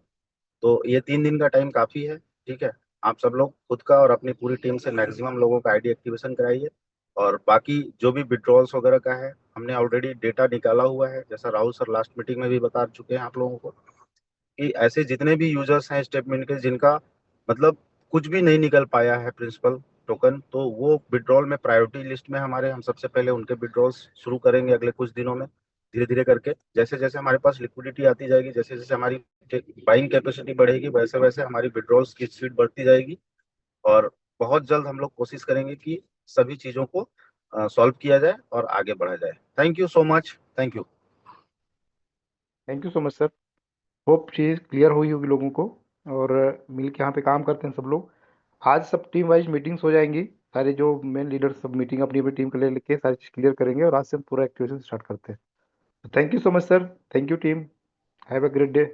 तो ये 3 दिन का टाइम काफी है। ठीक है, आप सब लोग खुद का और अपनी पूरी टीम से मैक्सिमम लोगों का आईडी एक्टिवेशन कराइए। और बाकी जो भी विड्रॉल्स वगैरह का है, हमने ऑलरेडी डेटा निकाला हुआ है, जैसा राहुल सर लास्ट मीटिंग में भी बता चुके हैं आप लोगों को, कि ऐसे जितने भी यूजर्स हैं स्टेटमेंट के, जिनका मतलब कुछ भी नहीं निकल पाया है प्रिंसिपल टोकन, तो वो विड्रॉल में प्रायोरिटी लिस्ट में हमारे, हम सबसे पहले उनके विड्रॉल्स शुरू करेंगे अगले कुछ दिनों में, धीरे धीरे करके। जैसे जैसे हमारे पास लिक्विडिटी आती जाएगी, जैसे जैसे हमारी बाइंग कैपेसिटी बढ़ेगी, वैसे वैसे हमारी विड्रॉल्स की स्पीड बढ़ती जाएगी। और बहुत जल्द हम लोग कोशिश करेंगे कि सभी चीजों को सॉल्व किया जाए और आगे बढ़ा जाए। Thank you so much, thank you. Thank you so much sir. Hope cheese clear हुई होगी लोगों को। और मिल के यहाँ पे काम करते हैं सब लोग। आज सब टीम वाइज मीटिंग्स हो जाएंगी, सारे जो मेन लीडर्स सब मीटिंग अपनी अपनी टीम के लिए लेके सारी चीज़ क्लियर करेंगे और आज से हम पूरा एक्टिवेशन स्टार्ट करते हैं। Thank you so much sir, thank you team, have a great day.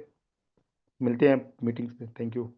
मिलते हैं मीटिंग्स में, थैंक यू।